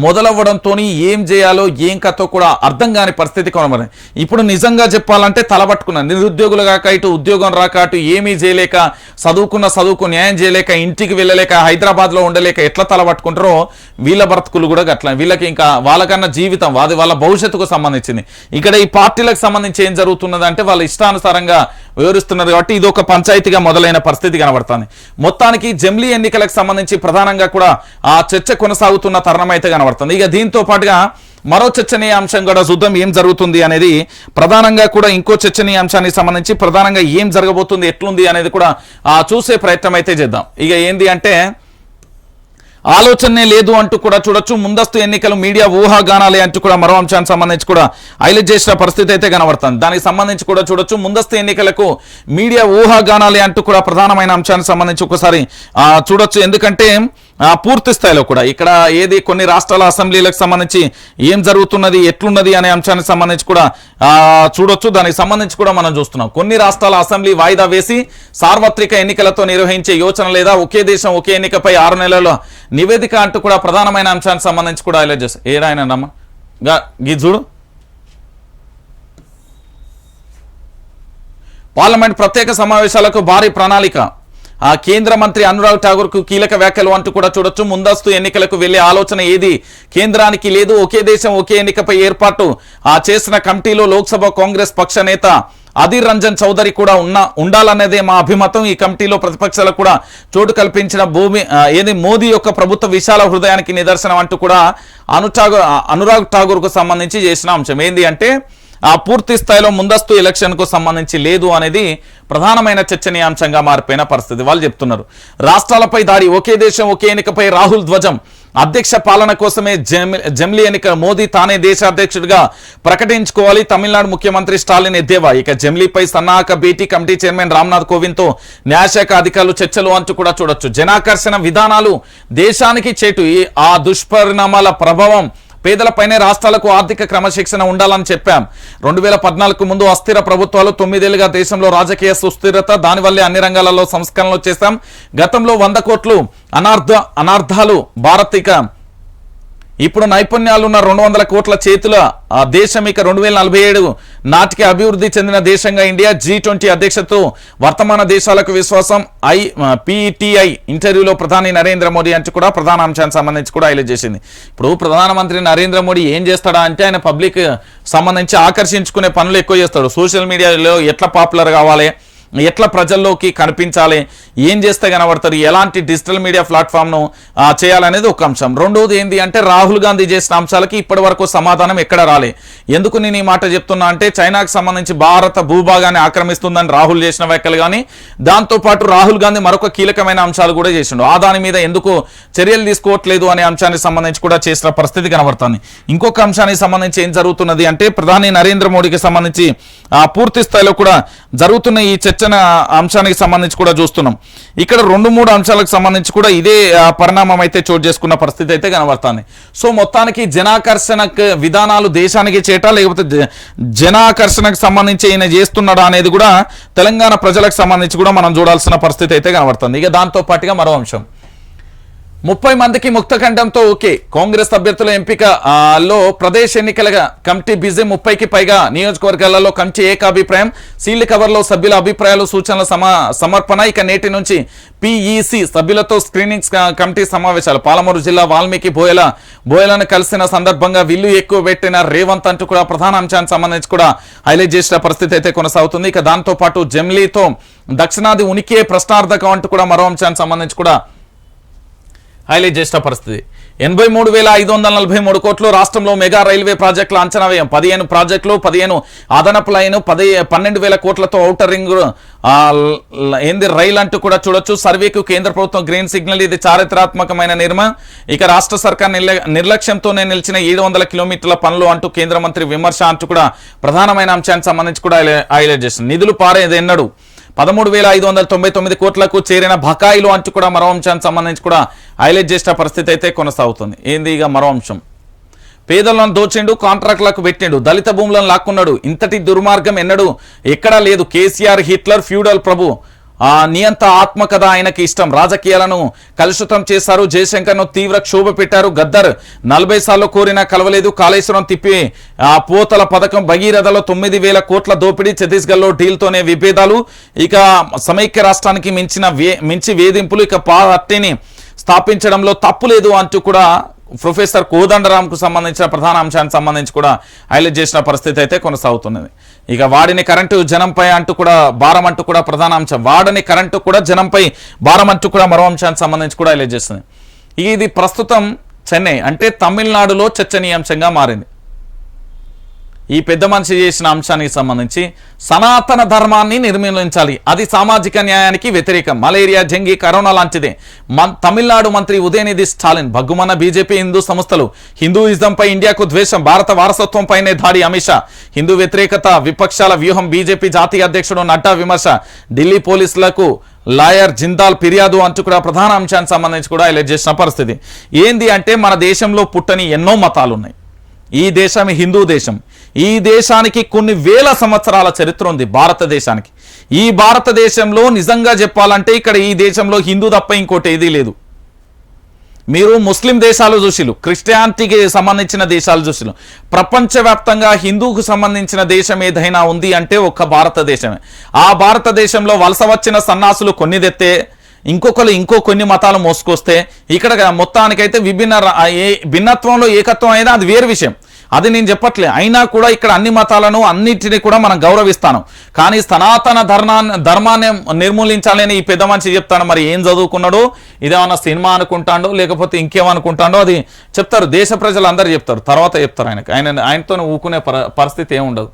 మొదలవ్వడంతో ఏం చేయాలో ఏం కథో కూడా అర్థం కాని పరిస్థితి కొనబడింది. ఇప్పుడు నిజంగా చెప్పాలంటే తలబట్టుకున్నాను. నిరుద్యోగులు కాక ఇటు ఉద్యోగం రాక అటు ఏమీ చేయలేక చదువుకు న్యాయం చేయలేక ఇంటికి వెళ్ళలేక హైదరాబాద్లో ఉండలేక ఎట్లా తలబట్టుకుంటారో వీళ్ళ బ్రతుకులు కూడా అట్లా. వీళ్ళకి ఇంకా వాళ్ళకన్నా జీవితం వాళ్ళ భవిష్యత్తుకు సంబంధించింది. ఇక్కడ ఈ పార్టీలకు సంబంధించి ఏం జరుగుతుంది అంటే వాళ్ళ ఇష్టానుసారంగా వివరిస్తున్నారు కాబట్టి ఇది ఒక పంచాయతీగా మొదలైన పరిస్థితి కనబడుతుంది. మొత్తానికి జమిలీ ఎన్నికలకు సంబంధించి ప్రధానంగా కూడా ఆ చర్చ కొనసాగుతున్న తరుణం అయితే కనబడుతుంది. ఇక దీంతో పాటుగా మరో చర్చనీయ అంశం కూడా చూద్దాం ఏం జరుగుతుంది అనేది. ప్రధానంగా కూడా ఇంకో చర్చనీయ అంశానికి సంబంధించి ప్రధానంగా ఏం జరగబోతుంది ఎట్లుంది అనేది కూడా చూసే ప్రయత్నం అయితే చేద్దాం. ఇక ఏంది అంటే ఆలోచనే లేదు అంటూ కూడా చూడొచ్చు. ముందస్తు ఎన్నికలు మీడియా ఊహాగానాలే అంటూ కూడా మరో అంశానికి సంబంధించి కూడా హైలైట్ చేసిన పరిస్థితి అయితే కనబడుతుంది. దానికి సంబంధించి కూడా చూడొచ్చు. ముందస్తు ఎన్నికలకు మీడియా ఊహాగానాలే అంటూ కూడా ప్రధానమైన అంశానికి సంబంధించి ఒకసారి చూడొచ్చు. ఎందుకంటే పూర్తి స్థాయిలో కూడా ఇక్కడ ఏది కొన్ని రాష్ట్రాల అసెంబ్లీలకు సంబంధించి ఏం జరుగుతున్నది ఎట్లున్నది అనే అంశానికి సంబంధించి కూడా చూడొచ్చు. దానికి సంబంధించి కూడా మనం చూస్తున్నాం. కొన్ని రాష్ట్రాల అసెంబ్లీ వాయిదా వేసి సార్వత్రిక ఎన్నికలతో నిర్వహించే యోచన లేదా ఒకే దేశం ఒకే ఎన్నికపై 6 నెలల నివేదిక అంటూ కూడా ప్రధానమైన అంశానికి సంబంధించి కూడా హైలైట్ చేస్తారు. ఏరాయనమ్మా గీ చూడు. పార్లమెంట్ ప్రత్యేక సమావేశాలకు భారీ ప్రణాళిక. కేంద్ర మంత్రి అనురాగ్ ఠాకూర్ కు కీలక వ్యాఖ్యలు అంటూ కూడా చూడొచ్చు. ముందస్తు ఎన్నికలకు వెళ్లే ఆలోచన ఏది కేంద్రానికి లేదు. ఒకే దేశం ఒకే ఎన్నికపై ఏర్పాటు చేసిన కమిటీలో లోక్సభ కాంగ్రెస్ పక్ష నేత అధీర్ రంజన్ చౌదరి కూడా ఉండాలనేదే మా అభిమతం. ఈ కమిటీలో ప్రతిపక్షాలకు కూడా చోటు కల్పించిన మోదీ యొక్క ప్రభుత్వ విశాల హృదయానికి నిదర్శనం అంటూ కూడా అనురాగ్ ఠాకూర్ కు సంబంధించి చేసిన అంశం ఏంది అంటే పూర్తి స్థాయిలో ముందస్తు ఎలక్షన్ కు సంబంధించి లేదు అనేది ప్రధానమైన చర్చనీయాంశంగా మారిపోయిన పరిస్థితి. వాళ్ళు చెప్తున్నారు రాష్ట్రాలపై దాడి, ఒకే దేశం ఒకే ఎన్నికపై రాహుల్ ధ్వజం, అధ్యక్ష పాలన కోసమే జమిలీ ఎన్నిక, మోదీ తానే దేశ అధ్యక్షుడిగా ప్రకటించుకోవాలి, తమిళనాడు ముఖ్యమంత్రి స్టాలిన్ ఎద్దేవా. ఇక జమిలీపై సన్నాహక భేటీ, కమిటీ చైర్మన్ రామ్నాథ్ కోవింద్ తో న్యాయశాఖ అధికారులు చర్చలు అంటూ కూడా చూడొచ్చు. జనాకర్షణ విధానాలు దేశానికి చేటు, ఆ దుష్పరిణామాల ప్రభావం పేదలపైనే రాష్ట్రాలకు ఆర్థిక క్రమశిక్షణ ఉండాలని చెప్పాం. 2014 ముందు అస్థిర ప్రభుత్వాలు, 9 ఏళ్లుగా దేశంలో రాజకీయ సుస్థిరత, దానివల్లే అన్ని రంగాలలో సంస్కరణలు చేశాం. గతంలో 100 కోట్లు అనార్థాలు భారతీక ఇప్పుడు నైపుణ్యాలున్న 200 కోట్ల చేతుల దేశం. ఇక 2047 నాటికి అభివృద్ధి చెందిన దేశంగా ఇండియా. G20 అధ్యక్షతతో వర్తమాన దేశాలకు విశ్వాసం. PTI ఇంటర్వ్యూలో ప్రధాని నరేంద్ర మోడీ అంటూ కూడా ప్రధాన అంశానికి సంబంధించి కూడా హైలైట్ చేసింది. ఇప్పుడు ప్రధానమంత్రి నరేంద్ర మోడీ ఏం చేస్తాడా అంటే ఆయన పబ్లిక్ సంబంధించి ఆకర్షించుకునే పనులు ఎక్కువ చేస్తాడు. సోషల్ మీడియాలో ఎట్లా పాపులర్ కావాలి, ఎట్లా ప్రజల్లోకి కనిపించాలి, ఏం చేస్తే కనబడతారు, ఎలాంటి డిజిటల్ మీడియా ప్లాట్ఫామ్ను చేయాలనేది ఒక అంశం. రెండోది ఏంటి అంటే రాహుల్ గాంధీ చేసిన అంశాలకి ఇప్పటి వరకు సమాధానం ఎక్కడ రాలే. ఎందుకు నేను ఈ మాట చెప్తున్నా అంటే చైనాకు సంబంధించి భారత భూభాగాన్ని ఆక్రమిస్తుందని రాహుల్ చేసిన వ్యాఖ్యలు కానీ, దాంతోపాటు రాహుల్ గాంధీ మరొక కీలకమైన అంశాలు కూడా చేసిండు. దాని మీద ఎందుకు చర్యలు తీసుకోవట్లేదు అనే అంశానికి సంబంధించి కూడా చేసిన పరిస్థితి కనబడుతుంది. ఇంకొక అంశానికి సంబంధించి ఏం జరుగుతున్నది అంటే ప్రధాని నరేంద్ర మోడీకి సంబంధించి పూర్తి స్థాయిలో కూడా జరుగుతున్న ఈ చర్చన అంశానికి సంబంధించి కూడా చూస్తున్నాం. ఇక్కడ 2-3 అంశాలకు సంబంధించి కూడా ఇదే పరిణామం అయితే చోటు చేసుకున్న పరిస్థితి అయితే కనబడుతుంది. సో మొత్తానికి జనాకర్షణ విధానాలు దేశానికి చేట లేకపోతే జనాకర్షణకు సంబంధించి ఈయన చేస్తున్నాడా అనేది కూడా తెలంగాణ ప్రజలకు సంబంధించి కూడా మనం చూడాల్సిన పరిస్థితి అయితే కనబడుతుంది. ఇక దాంతో పాటుగా మరో అంశం, 30 మందికి ముక్తఖండంతో ఓకే. కాంగ్రెస్ అభ్యర్థుల ఎంపికలో ప్రదేశ్ ఎన్నికల కమిటీ బిజీ. 30కి పైగా నియోజకవర్గాలలో కమిటీ ఏకాభిప్రాయం. సీల్డ్ కవర్లో సభ్యుల అభిప్రాయాలు సూచనల సమర్పణ. ఇక నేటి నుంచి పిఈసి సభ్యులతో స్క్రీనింగ్ కమిటీ సమావేశాలు. పాలమూరు జిల్లా వాల్మీకి బోయలను కలిసిన సందర్భంగా విల్లు ఎక్కువ పెట్టిన రేవంత్ అంటూ కూడా ప్రధాన అంశానికి సంబంధించి కూడా హైలైట్ చేసిన పరిస్థితి అయితే కొనసాగుతుంది. ఇక దాంతో పాటు జమ్లీతో దక్షిణాది ఉనికే ప్రశ్నార్థకం అంటూ కూడా మరో అంశానికి సంబంధించి కూడా హైలైట్ చేసిన పరిస్థితి. 83,543 కోట్లు రాష్ట్రంలో మెగా రైల్వే ప్రాజెక్టుల అంచనా వ్యయం. 15 ప్రాజెక్టులు, 15 అదనపు లైన్, 12,000 కోట్లతో ఔటర్ రింగ్ రైల్ అంటూ కూడా చూడొచ్చు. సర్వేకు కేంద్ర ప్రభుత్వం గ్రీన్ సిగ్నల్. ఇది చారిత్రాత్మకమైన నిర్మాణం. ఇక రాష్ట్ర సర్కార్ నిర్లక్ష్యంతోనే నిలిచిన 700 కిలోమీటర్ల పనులు అంటూ కేంద్ర మంత్రి విమర్శ అంటూ కూడా ప్రధానమైన అంశానికి సంబంధించి కూడా హైలైట్ చేస్తుంది. నిధులు పారేది ఎన్నడు 13,599 కోట్లకు చేరిన బకాయిలు అంటూ కూడా మరో అంశానికి సంబంధించి కూడా హైలైట్ చేసిన పరిస్థితి అయితే కొనసాగుతుంది. ఏంది ఇక మరో అంశం, పేదలను దోచిండు, కాంట్రాక్టులకు పెట్టిండు, దళిత భూములను లాక్కున్నాడు. ఇంతటి దుర్మార్గం ఎక్కడా లేదు. కేసీఆర్ హిట్లర్ ఫ్యూడల్ ప్రభు నియంత ఆత్మకథ ఆయనకి ఇష్టం. రాజకీయాలను కలుషితం చేశారు. జయశంకర్ను తీవ్ర క్షోభ పెట్టారు. గద్దర్ 40 సార్లు కోరినా కలవలేదు. కాళేశ్వరం తిప్పి పోతల పథకం, భగీరథలో 9,000 కోట్ల దోపిడీ, ఛత్తీస్గఢ్లో డీల్తోనే విభేదాలు, ఇక సమైక్య రాష్ట్రానికి మించి వేధింపులు, ఇక పార్టీని స్థాపించడంలో తప్పు లేదు అంటూ కూడా ప్రొఫెసర్ కోదండరాంకు సంబంధించిన ప్రధాన అంశానికి సంబంధించి కూడా హైలైట్ చేసిన పరిస్థితి అయితే కొనసాగుతున్నది. ఇక వాడిని కరెంటు జనంపై అంటూ కూడా భారం అంటూ కూడా ప్రధాన అంశం. వాడని కరెంటు కూడా జనంపై భారం అంటూ కూడా మరో అంశానికి సంబంధించి కూడా హైలైట్ చేస్తుంది. ఇది ప్రస్తుతం చెన్నై అంటే తమిళనాడులో చర్చనీయాంశంగా మారింది. ఈ పెద్ద మనిషి చేసిన అంశానికి సంబంధించి సనాతన ధర్మాన్ని నిర్మూలించాలి, అది సామాజిక న్యాయానికి వ్యతిరేకం, మలేరియా, జంగి, కరోనా లాంటిదే. తమిళనాడు మంత్రి ఉదయనిధి స్టాలిన్ భగ్గుమన్న బీజేపీ హిందూ సంస్థలు, హిందూయిజంపై ఇండియాకు ద్వేషం, భారత వారసత్వంపైనే దాడి అమిత్ షా, హిందూ వ్యతిరేకత విపక్షాల వ్యూహం, బీజేపీ జాతీయ అధ్యక్షుడు నడ్డా విమర్శ, ఢిల్లీ పోలీసులకు లాయర్ జిందాల్ ఫిర్యాదు అంటూ కూడా ప్రధాన అంశానికి సంబంధించి కూడా హైలైట్ చేసిన పరిస్థితి. ఏంది అంటే మన దేశంలో పుట్టని ఎన్నో మతాలు ఉన్నాయి. ఈ దేశం హిందూ దేశం. ఈ దేశానికి కొన్ని వేల సంవత్సరాల చరిత్ర ఉంది. భారతదేశానికి, ఈ భారతదేశంలో నిజంగా చెప్పాలంటే ఇక్కడ ఈ దేశంలో హిందూ తప్ప ఇంకోటి ఏదీ లేదు. మీరు ముస్లిం దేశాలు చూసిలు, క్రిస్టియానిటీకి సంబంధించిన దేశాలు చూసిలు, ప్రపంచవ్యాప్తంగా హిందూకు సంబంధించిన దేశం ఏదైనా ఉంది అంటే ఒక్క భారతదేశమే. ఆ భారతదేశంలో వలస వచ్చిన సన్నాసులు కొన్ని తెస్తే, ఇంకో కొన్ని మతాలు మోసుకొస్తే, ఇక్కడ మొత్తానికైతే భిన్నత్వంలో ఏకత్వం అయినా అది వేరు విషయం, అది నేను చెప్పట్లే. అయినా కూడా ఇక్కడ అన్ని మతాలను అన్నిటిని కూడా మనం గౌరవిస్తాను. కానీ సనాతన ధర్మాన్ని నిర్మూలించాలని ఈ పెద్ద మనిషి చెప్తాను. మరి ఏం చదువుకున్నాడో, ఇదేమన్నా సినిమా అనుకుంటాడో లేకపోతే ఇంకేమనుకుంటాడో అది చెప్తారు. దేశ ప్రజలు అందరూ చెప్తారు, తర్వాత చెప్తారు. ఆయనతో ఊకునే పరిస్థితి ఏముండదు.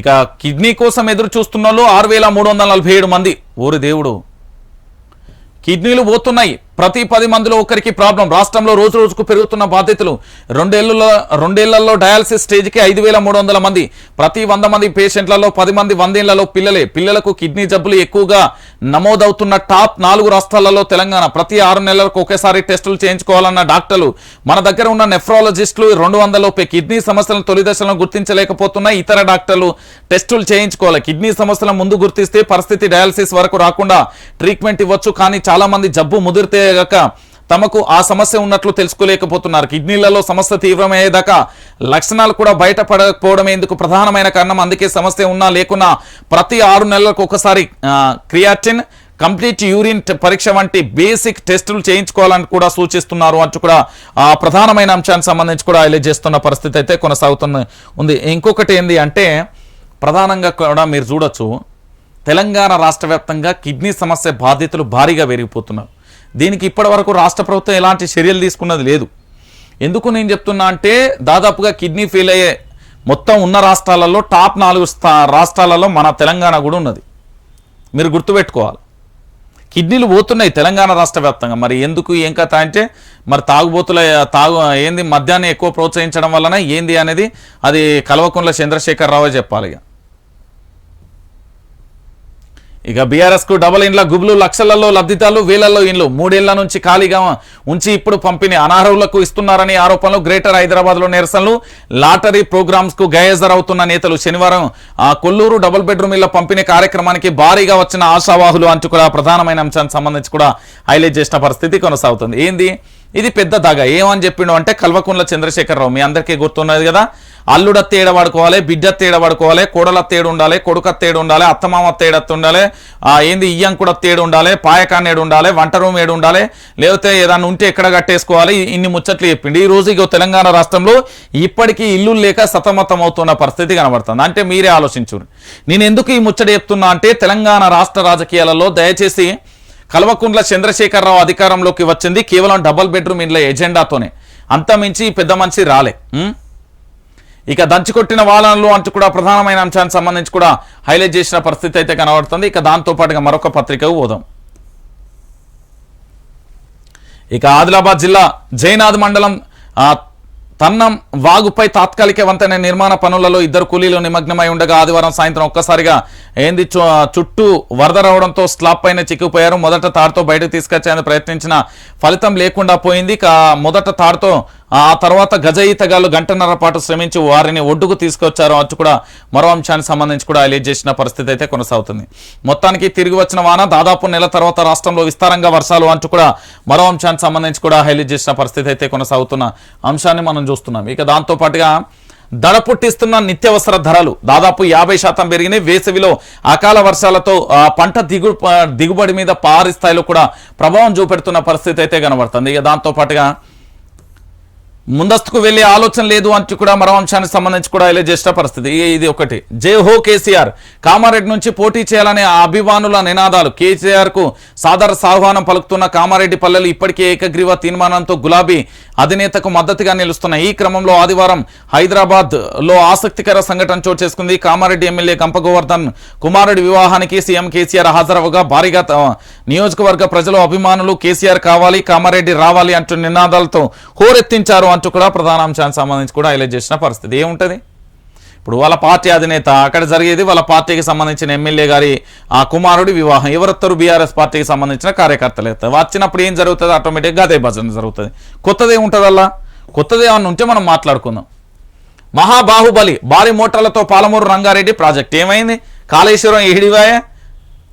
ఇక కిడ్నీ కోసం ఎదురు చూస్తున్న వాళ్ళు 6,347 మంది. ఓరి దేవుడు, కిడ్నీలు పోతున్నాయి. ప్రతి 10 మందిలో ఒకరికి ప్రాబ్లం. రాష్ట్రంలో రోజు రోజుకు పెరుగుతున్న బాధితులు. రెండేళ్లలో డయాలసిస్ స్టేజ్కి 5,300 మంది. ప్రతి 100 మంది పేషెంట్లలో 10 మంది 100 ఏళ్లలో పిల్లలే. పిల్లలకు కిడ్నీ జబ్బులు ఎక్కువగా నమోదవుతున్న టాప్ 4 రాష్ట్రాలలో తెలంగాణ. ప్రతి 6 నెలలకు ఒకేసారి టెస్టులు చేయించుకోవాలన్న డాక్టర్లు. మన దగ్గర ఉన్న నెఫ్రాలజిస్టులు 200 కిడ్నీ సమస్యలను తొలి దశలను గుర్తించలేకపోతున్నా. ఇతర డాక్టర్లు టెస్టులు చేయించుకోవాలి. కిడ్నీ సమస్యలను ముందు గుర్తిస్తే పరిస్థితి డయాలసిస్ వరకు రాకుండా ట్రీట్మెంట్ ఇవ్వచ్చు. కానీ చాలా మంది జబ్బు ముదిరితే తమకు ఆ సమస్య ఉన్నట్లు తెలుసుకోలేకపోతున్నారు. కిడ్నీలలో సమస్య తీవ్రమయ్యేదాకా లక్షణాలు కూడా బయటపడకపోవడం ఎందుకు ప్రధానమైన కారణం. అందుకే సమస్య ఉన్నా లేకున్నా ప్రతి 6 నెలలకు ఒకసారి క్రియాటిన్, కంప్లీట్ యూరిన్ పరీక్ష వంటి బేసిక్ టెస్టులు చేయించుకోవాలని కూడా సూచిస్తున్నారు అంటూ కూడా ప్రధానమైన అంశానికి సంబంధించి కూడా హైలైట్ చేస్తున్న పరిస్థితి అయితే కొనసాగుతుంది ఉంది. ఇంకొకటి ఏంది అంటే ప్రధానంగా కూడా మీరు చూడొచ్చు, తెలంగాణ రాష్ట్ర వ్యాప్తంగా కిడ్నీ సమస్య బాధితులు భారీగా పెరిగిపోతున్నారు. దీనికి ఇప్పటివరకు రాష్ట్ర ప్రభుత్వం ఎలాంటి చర్యలు తీసుకున్నది లేదు. ఎందుకు నేను చెప్తున్నా అంటే, దాదాపుగా కిడ్నీ ఫెయిల్ అయ్యే మొత్తం ఉన్న రాష్ట్రాలలో టాప్ 4 రాష్ట్రాలలో మన తెలంగాణ కూడా ఉన్నది. మీరు గుర్తుపెట్టుకోవాలి, కిడ్నీలు పోతున్నాయి తెలంగాణ రాష్ట్ర వ్యాప్తంగా. మరి ఎందుకు ఏం కథ అంటే, మరి తాగుబోతుల ఏంది మద్యాన్ని ఎక్కువ ప్రోత్సహించడం వలన ఏంది అనేది అది కల్వకుంట్ల చంద్రశేఖరరావు చెప్పాలి. ఇక బీఆర్ఎస్కు డబల్ ఇండ్ల గుబులు, లక్షలలో లబ్ధిదారులు, వేలల్లో ఇండ్లు. 3 ఏళ్ల నుంచి ఖాళీగా ఉంచి ఇప్పుడు పంపిణీ, అనర్హులకు ఇస్తున్నారని ఆరోపణలు. గ్రేటర్ హైదరాబాద్లో నిరసనలు, లాటరీ ప్రోగ్రామ్స్కు గైర్హాజరవుతున్న నేతలు. శనివారం కొల్లూరు డబుల్ బెడ్రూమ్ ఇళ్ల పంపిణీ కార్యక్రమానికి భారీగా వచ్చిన ఆశావాహులు అంటూ కూడా ప్రధానమైన అంశానికి సంబంధించి కూడా హైలైట్ చేసిన పరిస్థితి కొనసాగుతుంది. ఏంది ఇది పెద్ద దాగా ఏమని చెప్పిండు అంటే, కల్వకుంట్ల చంద్రశేఖరరావు మీ అందరికీ గుర్తున్నది కదా, అల్లుడత్త ఏడవాడుకోవాలి, బిడ్డత్త ఏడవాడుకోవాలి, కోడలత్త ఏడు ఉండాలి, కొడుకత్త ఏడు ఉండాలి, అత్తమామత్త ఏడత్త ఉండాలి, ఏంది ఇయ్యంకుడత్త ఏడు ఉండాలి, పాయకాన్ని ఏడు ఉండాలి, వంట రూమ్ ఏడు ఉండాలి, లేకపోతే ఏదన్నా ఉంటే ఎక్కడ కట్టేసుకోవాలి, ఇన్ని ముచ్చట్లు చెప్పిండి. ఈ రోజు ఇక తెలంగాణ రాష్ట్రంలో ఇప్పటికీ ఇల్లు లేక సతమతం అవుతున్న పరిస్థితి కనబడుతుంది. అంటే మీరే ఆలోచించురు. నేను ఎందుకు ఈ ముచ్చట చెప్తున్నా అంటే, తెలంగాణ రాష్ట్ర రాజకీయాలలో దయచేసి కల్వకుంట్ల చంద్రశేఖరరావు అధికారంలోకి వచ్చింది కేవలం డబుల్ బెడ్రూమ్ ఇండ్ల ఎజెండాతోనే, అంతమించి పెద్ద మనిషి రాలే. ఇక దంచుకొట్టిన వాదనలు అంటూ కూడా ప్రధానమైన అంశానికి సంబంధించి కూడా హైలైట్ చేసిన పరిస్థితి అయితే కనబడుతుంది. ఇక దాంతో పాటుగా మరొక పత్రికకు పోదాం. ఇక ఆదిలాబాద్ జిల్లా జైనాథ్ మండలం తన్నం వాగుపై తాత్కాలిక వంతెన నిర్మాణ పనులలో 2 కూలీలు నిమగ్నమై ఉండగా ఆదివారం సాయంత్రం ఒక్కసారిగా ఏంది చుట్టూ వరద రావడంతో స్లాబ్ పైన చిక్కుపోయారు. మొదట తాడుతో బయటకు తీసుకొచ్చేందుకు ప్రయత్నించిన ఫలితం లేకుండా పోయింది. మొదట తాడుతో ఆ తర్వాత గజ ఈతగాళ్లు గంటన్నర పాటు శ్రమించి వారిని ఒడ్డుకు తీసుకొచ్చారు అంటూ కూడా మరో అంశానికి సంబంధించి కూడా హైలైట్ చేసిన పరిస్థితి అయితే కొనసాగుతుంది. మొత్తానికి తిరిగి వచ్చిన వాన దాదాపు నెల తర్వాత రాష్ట్రంలో విస్తారంగా వర్షాలు అంటూ కూడా మరో అంశానికి సంబంధించి కూడా హైలైట్ చేసిన పరిస్థితి అయితే కొనసాగుతున్న అంశాన్ని మనం చూస్తున్నాం. ఇక దాంతో పాటుగా దడ పుట్టిస్తున్న నిత్యావసర ధరలు దాదాపు 50% పెరిగినాయి. వేసవిలో అకాల వర్షాలతో పంట దిగుబడి మీద భారీ స్థాయిలో కూడా ప్రభావం చూపెడుతున్న పరిస్థితి అయితే కనబడుతుంది. ఇక దాంతో పాటుగా ముందస్తుకు వెళ్లే ఆలోచన లేదు అంటూ కూడా మరో అంశానికి సంబంధించి కూడా హైలైట్ చేసిన పరిస్థితి. ఇది ఒకటి. జై హో కేసీఆర్, కామారెడ్డి నుంచి పోటీ చేయాలనే అభిమానుల నినాదాలు. కేసీఆర్ కు సాదర ఆహ్వానం పలుకుతున్న కామారెడ్డి పల్లెలు ఇప్పటికే ఏకగ్రీవ తీర్మానంతో గులాబీ అధినేతకు మద్దతుగా నిలుస్తున్నాయి. ఈ క్రమంలో ఆదివారం హైదరాబాద్ లో ఆసక్తికర సంఘటన చోటు చేసుకుంది. కామారెడ్డి ఎమ్మెల్యే గంప గోవర్ధన్ కుమారుడి వివాహానికి సీఎం కేసీఆర్ హాజరవగా భారీగా నియోజకవర్గ ప్రజలు అభిమానులు కేసీఆర్ కావాలి, కామారెడ్డి రావాలి అంటూ నినాదాలతో హోరెత్తించారు అంటూ కూడా ప్రధాన అంశానికి సంబంధించి కూడా హైలైట్ చేసిన పరిస్థితి. ఏముంటది ఇప్పుడు వాళ్ళ పార్టీ అధినేత, అక్కడ జరిగేది వాళ్ళ పార్టీకి సంబంధించిన ఎమ్మెల్యే గారి ఆ కుమారుడి వివాహం. ఎవరెత్తరు? బీఆర్ఎస్ పార్టీకి సంబంధించిన కార్యకర్తలు ఎత్తారు. వచ్చినప్పుడు ఏం జరుగుతుంది? ఆటోమేటిక్గా అదే భజన జరుగుతుంది. కొత్తది ఏముంటుంది? అలా కొత్తది ఏమన్నా ఉంటే మనం మాట్లాడుకుందాం. మహాబాహుబలి భారీ మోటార్లతో పాలమూరు రంగారెడ్డి ప్రాజెక్ట్ ఏమైంది? కాళేశ్వరం ఏడివాయే?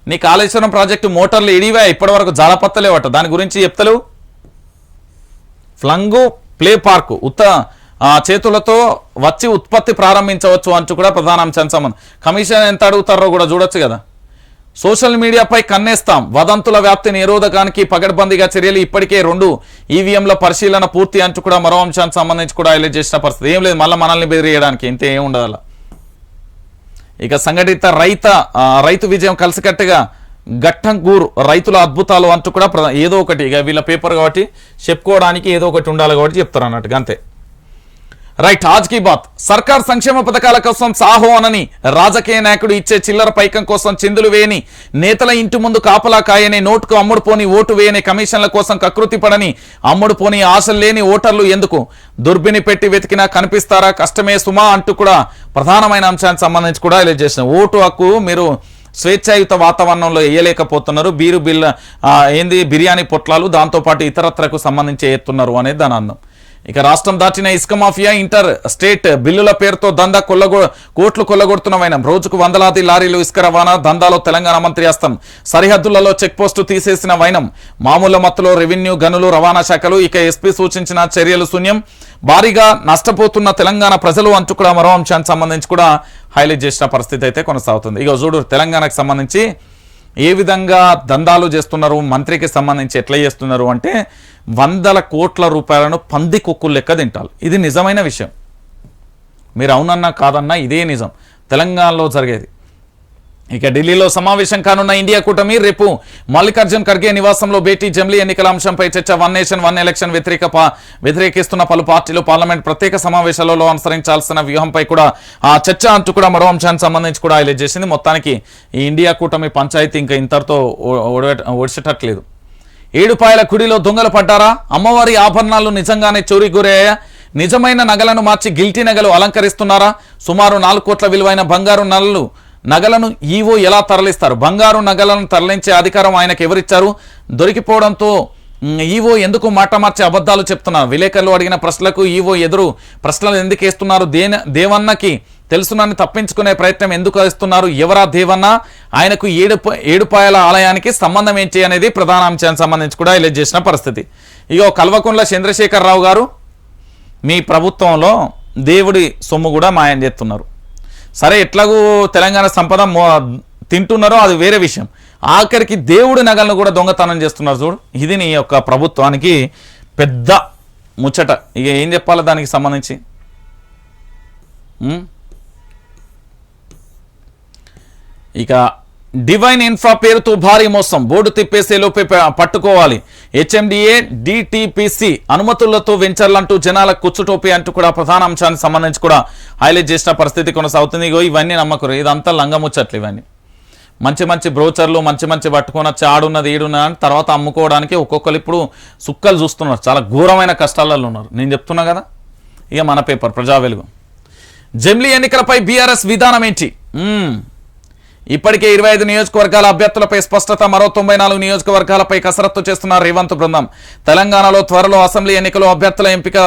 నీ కాళేశ్వరం ప్రాజెక్టు మోటార్లు ఏడివాయే? ఇప్పటి వరకు జాలపత్తలేవట, దాని గురించి చెప్తలేవు. ఫ్లంగు ప్లే పార్కు చేతులతో వచ్చి ఉత్పత్తి ప్రారంభించవచ్చు అంటూ కూడా ప్రధాన అంశానికి సంబంధం. కమిషన్ ఎంత అడుగుతారో కూడా చూడొచ్చు కదా. సోషల్ మీడియాపై కన్నేస్తాం, వదంతుల వ్యాప్తి నిరోధకానికి పగడ్బందీగా చర్యలు. ఇప్పటికే 2 ఈవీఎంల పరిశీలన పూర్తి అంటూ కూడా మరో అంశానికి సంబంధించి కూడా హైలైట్ చేసిన పరిస్థితి. ఏం లేదు, మళ్ళీ మనల్ని బెదిరియడానికి ఇంతే ఏం ఉండదు. ఇక సంఘటిత రైతు విజయం కలిసికట్టుగా గట్టంగూరు రైతుల అద్భుతాలు అంటూ కూడా ఏదో ఒకటి, ఇక వీళ్ళ పేపర్ కాబట్టి చెప్పుకోవడానికి ఏదో ఒకటి ఉండాలి కాబట్టి చెప్తారు అన్నట్టుగా అంతే. రైట్. ఆజ్ కీ బాత్. సర్కార్ సంక్షేమ పథకాల కోసం సాహో అనని రాజకీయ నాయకుడు ఇచ్చే చిల్లర పైకం కోసం చిందులు వేయని, నేతల ఇంటి ముందు కాపలా కాయని, నోటుకు అమ్ముడు పోని ఓటు వేయని, కమిషన్ల కోసం కకృతి పడని, అమ్ముడు పోని ఆశలు లేని ఓటర్లు ఎందుకు దుర్బిని పెట్టి వెతికినా కనిపిస్తారా? కష్టమే సుమా అంటూ కూడా ప్రధానమైన అంశానికి సంబంధించి కూడా హైలైట్ చేసిన. ఓటు హక్కు మీరు స్వేచ్ఛాయుత వాతావరణంలో వేయలేకపోతున్నారు. బిర్యానీ పొట్లాలు దాంతోపాటు ఇతరత్రకు సంబంధించి ఎత్తున్నారు అనేది దాని అందం. ఇక రాష్ట్రం దాటిన ఇసుక మాఫియా, ఇంటర్ స్టేట్ బిల్లుల పేరుతో దందా కోట్లు కొల్లగొడుతున్న వైనం. రోజుకు వందలాది లారీలు ఇసుక రవాణా దందాలో తెలంగాణ మంత్రి హస్తం. సరిహద్దులలో చెక్ పోస్టు తీసేసిన వైనం. మామూలు మత్తులో రెవెన్యూ, గనులు, రవాణా శాఖలు. ఇక ఎస్పీ సూచించిన చర్యలు శూన్యం. భారీగా నష్టపోతున్న తెలంగాణ ప్రజలు అంటూ కూడా మరో అంశానికి సంబంధించి కూడా హైలైట్ చేసిన పరిస్థితి అయితే కొనసాగుతుంది. ఇక చూడు, తెలంగాణకు సంబంధించి ఏ విధంగా దందాలు చేస్తున్నారు, మంత్రికి సంబంధించి ఎట్లా చేస్తున్నారు అంటే 100 కోట్ల రూపాయలను పంది కుక్కులు లెక్క తింటారు. ఇది నిజమైన విషయం. మీరు అవునన్నా కాదన్నా ఇదే నిజం. తెలంగాణలో జరిగేది. ఇక ఢిల్లీలో సమావేశం కానున్న ఇండియా కూటమి రేపు మల్లికార్జున్ ఖర్గే నివాసంలో భేటీ. జమిలీ ఎన్నికల అంశంపై చర్చ. వన్ నేషన్ వన్ ఎలక్షన్ వ్యతిరేకిస్తున్న పలు పార్టీలు పార్లమెంట్ ప్రత్యేక సమావేశాలలో అనుసరించాల్సిన వ్యూహంపై కూడా ఆ చర్చ అంటూ కూడా మరో అంశానికి సంబంధించి కూడా హైలైట్ చేసింది. మొత్తానికి ఈ ఇండియా కూటమి పంచాయతీ ఇంకా ఇంతటితో ఒడిచేటట్లేదు. ఏడుపాయల కుడిలో దొంగలు పడ్డారా? అమ్మవారి ఆభరణాలు నిజంగానే చోరీ గురయ్యాయా? నిజమైన నగలను మార్చి గిల్టీ నగలు అలంకరిస్తున్నారా? సుమారు 4 కోట్ల విలువైన బంగారు నగలను ఈవో ఎలా తరలిస్తారు? బంగారు నగలను తరలించే అధికారం ఆయనకు ఎవరిచ్చారు? దొరికిపోవడంతో ఈవో ఎందుకు మాట మార్చి అబద్ధాలు చెప్తున్నారు? విలేకరులు అడిగిన ప్రశ్నలకు ఈవో ఎదురు ప్రశ్నలు ఎందుకు వేస్తున్నారు? దేవన్నకి తెలుసునని తప్పించుకునే ప్రయత్నం ఎందుకు చేస్తున్నారు? ఎవరా దేవన్న? ఆయనకు ఏడుపాయల ఆలయానికి సంబంధం ఏంటి అనేది ప్రధాన అంశానికి సంబంధించి కూడా హైలైట్ చేసిన పరిస్థితి. ఇగో కల్వకుంట్ల చంద్రశేఖరరావు గారు మీ ప్రభుత్వంలో దేవుడి సొమ్ము కూడా మాయం చేస్తున్నారు. సరే, ఎట్లాగూ తెలంగాణ సంపద తింటున్నారో అది వేరే విషయం. ఆఖరికి దేవుడి నగలను కూడా దొంగతనం చేస్తున్నారు చూడు. ఇది నీ యొక్క ప్రభుత్వానికి పెద్ద ముచ్చట. ఇక ఏం చెప్పాలి దానికి సంబంధించి? ఇక డివైన్ ఇన్ఫ్రా పేరుతో భారీ మోసం. బోర్డు తిప్పేసేలోపే పట్టుకోవాలి. హెచ్ఎండిఏ డిటిపిసి అనుమతులతో వెంచర్లంటూ జనాల కుచ్చుటోపి అంటూ కూడా ప్రధాన అంశానికి సంబంధించి కూడా హైలైట్ చేసిన పరిస్థితి కొనసాగుతుంది. ఇవన్నీ నమ్మకరు, ఇదంతా లంగముచ్చట్లు. ఇవన్నీ మంచి మంచి బ్రోచర్లు మంచి మంచి పట్టుకొని వచ్చి ఆడున్నది ఈడున్నది తర్వాత అమ్ముకోవడానికి ఒక్కొక్కరు ఇప్పుడు సుక్కలు చూస్తున్నారు. చాలా ఘోరమైన కష్టాలలో ఉన్నారు. నేను చెప్తున్నా కదా. ఇక మన పేపర్ ప్రజా వెలుగు. జమిలీ ఎన్నికలపై బీఆర్ఎస్ విధానం ఏంటి? ఇప్పటికే 25 నియోజకవర్గాల అభ్యర్థులపై స్పష్టత. మరో 94 నియోజకవర్గాలపై కసరత్తు చేస్తున్న రేవంత్ బృందం. తెలంగాణలో త్వరలో అసెంబ్లీ ఎన్నికలు అభ్యర్థుల ఎంపిక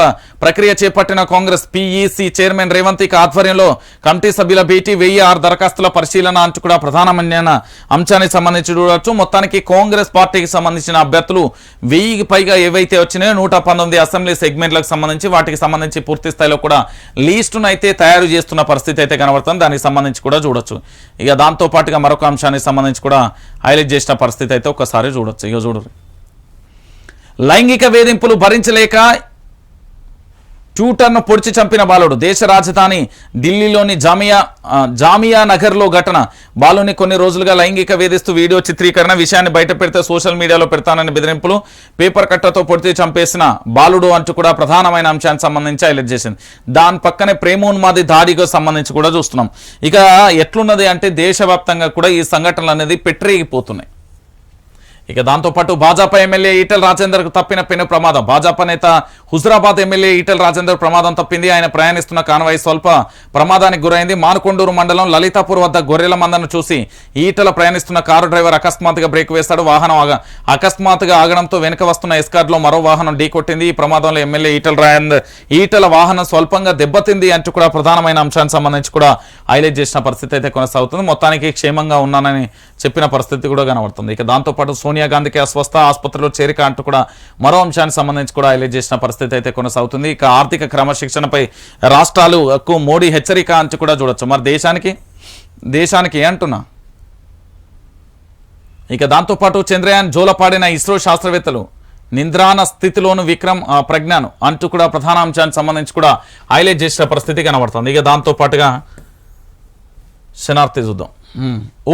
ప్రక్రియ చేపట్టిన కాంగ్రెస్ పీఈసీ చైర్మన్ రేవంత్ ఇక ఆధ్వర్యంలో కమిటీ సభ్యుల భేటీ. 1006 దరఖాస్తుల పరిశీలన అంటూ కూడా ప్రధానమైన అంశానికి సంబంధించి చూడవచ్చు. మొత్తానికి కాంగ్రెస్ పార్టీకి సంబంధించిన అభ్యర్థులు 1000కి పైగా ఏవైతే వచ్చినాయో 119 అసెంబ్లీ సెగ్మెంట్లకు సంబంధించి వాటికి సంబంధించి పూర్తి స్థాయిలో కూడా లిస్టును అయితే తయారు చేస్తున్న పరిస్థితి అయితే కనబడుతుంది. దానికి సంబంధించి కూడా చూడొచ్చు. ఇక దాంతో పాటుగా మరొక అంశానికి సంబంధించి కూడా హైలైట్ చేసిన పరిస్థితి అయితే ఒకసారి చూడొచ్చు. ఇక చూడరు. లైంగిక వేధింపులు భరించలేక ట్యూటర్ను పొడిచి చంపిన బాలుడు. దేశ రాజధాని ఢిల్లీలోని జామియా నగర్లో ఘటన. బాలుని కొన్ని రోజులుగా లైంగిక వేధిస్తూ వీడియో చిత్రీకరణ. విషయాన్ని బయట పెడితే సోషల్ మీడియాలో పెడతానని బెదిరింపులు. పేపర్ కట్టతో పొడిచి చంపేసిన బాలుడు అంటూ కూడా ప్రధానమైన అంశానికి సంబంధించి హైలైట్ చేసింది. దాని పక్కనే ప్రేమోన్మాది దాడికి సంబంధించి కూడా చూస్తున్నాం. ఇక ఎట్లున్నది అంటే దేశవ్యాప్తంగా కూడా ఈ సంఘటనలు అనేది పెట్టరేగిపోతున్నాయి. ఇక దాంతోపాటు భాజపా ఎమ్మెల్యే ఈటెల రాజేందర్కు తప్పిన పెను ప్రమాదం. భాజపా నేత హుజరాబాద్ ఎమ్మెల్యే ఈటెల రాజేందర్ ప్రమాదం తప్పింది. ఆయన ప్రయాణిస్తున్న కాన్వాయ్ స్వల్ప ప్రమాదానికి గురైంది. మానుకొండూరు మండలం లలితాపూర్ వద్ద గొర్రెల మందను చూసి ఈటెల ప్రయాణిస్తున్న కారు డ్రైవర్ అకస్మాత్తుగా బ్రేక్ వేస్తాడు. వాహనం అకస్మాత్తుగా ఆగడంతో వెనుక వస్తున్న ఎస్కార్ట్లో మరో వాహనం ఢీకొట్టింది. ఈ ప్రమాదంలో ఎమ్మెల్యే ఈటెల వాహనం స్వల్పంగా దెబ్బతింది అంటూ కూడా ప్రధానమైన అంశానికి సంబంధించి కూడా హైలైట్ చేసిన పరిస్థితి అయితే కొనసాగుతుంది. మొత్తానికి క్షేమంగా ఉన్నానని చెప్పిన పరిస్థితి కూడా కనబడుతుంది. ఇక దాంతోపాటు సోనియా గాంధీకి అస్వస్థ, ఆసుపత్రిలో చేరిక అంటూ కూడా మరో అంశానికి సంబంధించి కూడా హైలైట్ చేసిన పరిస్థితి అయితే కొనసాగుతుంది. ఇక ఆర్థిక క్రమశిక్షణపై రాష్ట్రాలకు మోడీ హెచ్చరిక అంటూ కూడా చూడొచ్చు. మరి దేశానికి అంటున్నా. ఇక దాంతోపాటు చంద్రయాన్ జోలపాడిన ఇస్రో శాస్త్రవేత్తలు. నిద్రాన స్థితిలోను విక్రమ్ ప్రజ్ఞాను అంటూ కూడా ప్రధాన అంశానికి సంబంధించి కూడా హైలైట్ చేసిన పరిస్థితి కనబడుతుంది. ఇక దాంతో పాటుగా శనార్థి చూద్దాం.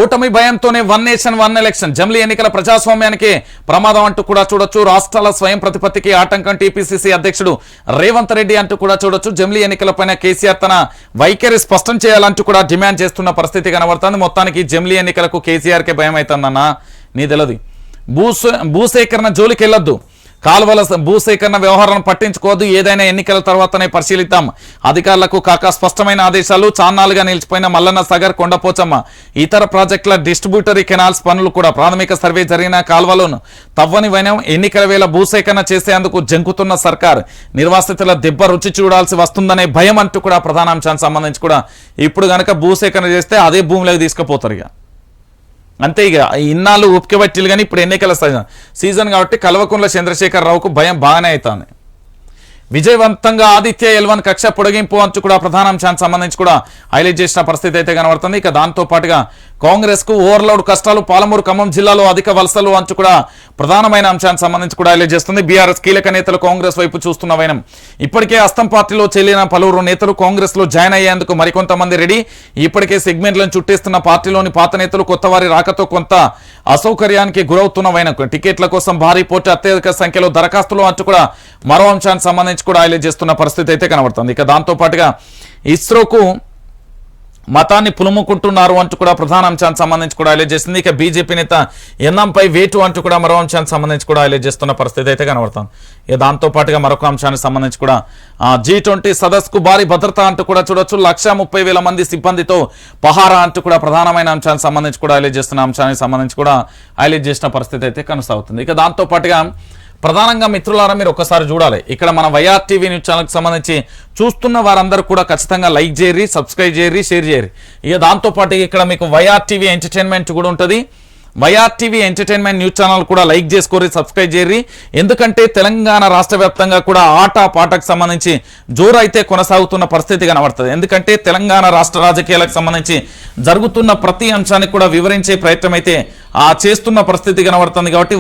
ఓటమి భయంతోనే వన్ నేషన్ వన్ ఎలక్షన్. జమిలీ ఎన్నికల ప్రజాస్వామ్యానికి ప్రమాదం అంటూ కూడా చూడొచ్చు. రాష్ట్రాల స్వయం ప్రతిపత్తికి ఆటంకం టీపీసీసీ అధ్యక్షుడు రేవంత్ రెడ్డి అంటూ కూడా చూడొచ్చు. జమిలీ ఎన్నికలపైన కేసీఆర్ తన వైఖరి స్పష్టం చేయాలంటూ కూడా డిమాండ్ చేస్తున్న పరిస్థితి కనబడుతుంది. మొత్తానికి జమిలీ ఎన్నికలకు కేసీఆర్కే భయం అవుతుందన్న నీ తెలియదు. భూసేకరణ జోలికి వెళ్ళొద్దు. కాలువల భూసేకరణ వ్యవహారాలను పట్టించుకోవద్దు. ఏదైనా ఎన్నికల తర్వాతనే పరిశీలిద్దాం. అధికారులకు కాక స్పష్టమైన ఆదేశాలు. చాన్నాలుగా నిలిచిపోయిన మల్లన్న సాగర్, కొండపోచమ్మ ఇతర ప్రాజెక్టుల డిస్ట్రిబ్యూటరీ కెనాల్స్ పనులు కూడా ప్రాథమిక సర్వే జరిగిన కాలువలను తవ్వని వైనం. ఎన్నికల వేళ భూసేకరణ చేసేందుకు జంకుతున్న సర్కార్ నిర్వాసితుల దెబ్బ రుచి చూడాల్సి వస్తుందనే భయం అంటూ కూడా ప్రధాన అంశానికి సంబంధించి కూడా ఇప్పుడు కనుక భూసేకరణ చేస్తే అదే భూమిలోకి తీసుకుపోతారు. ఇక అంతే. ఇక ఇన్నాళ్ళు ఉప్కెబట్టిలు కానీ ఇప్పుడు ఎన్నికల సీజన్ కాబట్టి కల్వకుంట్ల చంద్రశేఖరరావుకు భయం బాగానే అవుతుంది. విజయవంతంగా ఆదిత్య L1 కక్ష పొడిగింపు అంటూ కూడా ప్రధాన అంశానికి సంబంధించి కూడా హైలైట్ చేసిన పరిస్థితి అయితే కనబడుతుంది. ఇక దాంతో పాటుగా కాంగ్రెస్ కు ఓవర్లోడ్ కష్టాలు, పాలమూరు ఖమ్మం జిల్లాలో అధిక వలసలు అంచు కూడా ప్రధానమైన అంశానికి సంబంధించి కూడా హైలైట్ చేస్తుంది. బీఆర్ఎస్ కీలక నేతలు కాంగ్రెస్ వైపు చూస్తున్న వైనం. ఇప్పటికే అస్తం పార్టీలో చెల్లిన పలువురు నేతలు కాంగ్రెస్ లో జాయిన్ అయ్యేందుకు మరికొంతమంది రెడీ. ఇప్పటికే సెగ్మెంట్లను చుట్టేస్తున్న పార్టీలోని పాత నేతలు కొత్త వారి రాకతో కొంత అసౌకర్యానికి గురవుతున్న వైనం. టికెట్ల కోసం భారీ పోటీ, అత్యధిక సంఖ్యలో దరఖాస్తులు అంటూ కూడా మరో అంశానికి సంబంధించి కూడా హైలైట్ చేస్తున్న పరిస్థితి అయితే కనబడుతుంది. ఇక దాంతో పాటుగా ఇస్రోకు మతాన్ని పులుముకుంటున్నారు అంటూ కూడా ప్రధాన అంశానికి సంబంధించి కూడా హైలైట్ చేసింది. ఇక బీజేపీ నేత ఎన్ఎంపై వేటు అంటూ కూడా మరో అంశానికి సంబంధించి కూడా హైలైట్ చేస్తున్న పరిస్థితి అయితే కనబడుతుంది. ఇక దాంతో పాటుగా మరొక అంశానికి సంబంధించి కూడా G20 సదస్సుకు భారీ భద్రత అంటూ కూడా చూడొచ్చు. 130,000 మంది సిబ్బందితో పహారా అంటూ కూడా ప్రధానమైన అంశానికి సంబంధించి కూడా హైలైట్ చేస్తున్న అంశానికి సంబంధించి కూడా హైలైట్ చేసిన పరిస్థితి అయితే కొనసాగుతుంది. ఇక దాంతో పాటుగా ప్రధానంగా మిత్రులారా మీరు ఒకసారి చూడాలి, ఇక్కడ మన YRTV న్యూస్ ఛానల్కి సంబంధించి చూస్తున్న వారందరూ కూడా ఖచ్చితంగా లైక్ చేయరి, సబ్స్క్రైబ్ చేయరి, షేర్ చేయరి. ఇక దాంతోపాటు ఇక్కడ మీకు YRTV ఎంటర్టైన్మెంట్ కూడా ఉంటుంది. YRTV ఎంటర్టైన్మెంట్ న్యూస్ ఛానల్ కూడా లైక్ చేసుకోరి, సబ్స్క్రైబ్ చేయరి. ఎందుకంటే తెలంగాణ రాష్ట్ర వ్యాప్తంగా కూడా ఆట పాటకు సంబంధించి జోరు అయితే కొనసాగుతున్న పరిస్థితి కనబడుతుంది. ఎందుకంటే తెలంగాణ రాష్ట్ర రాజకీయాలకు సంబంధించి జరుగుతున్న ప్రతి అంశానికి కూడా వివరించే ప్రయత్నం అయితే చేస్తున్న పరిస్థితి కనబడుతుంది. కాబట్టి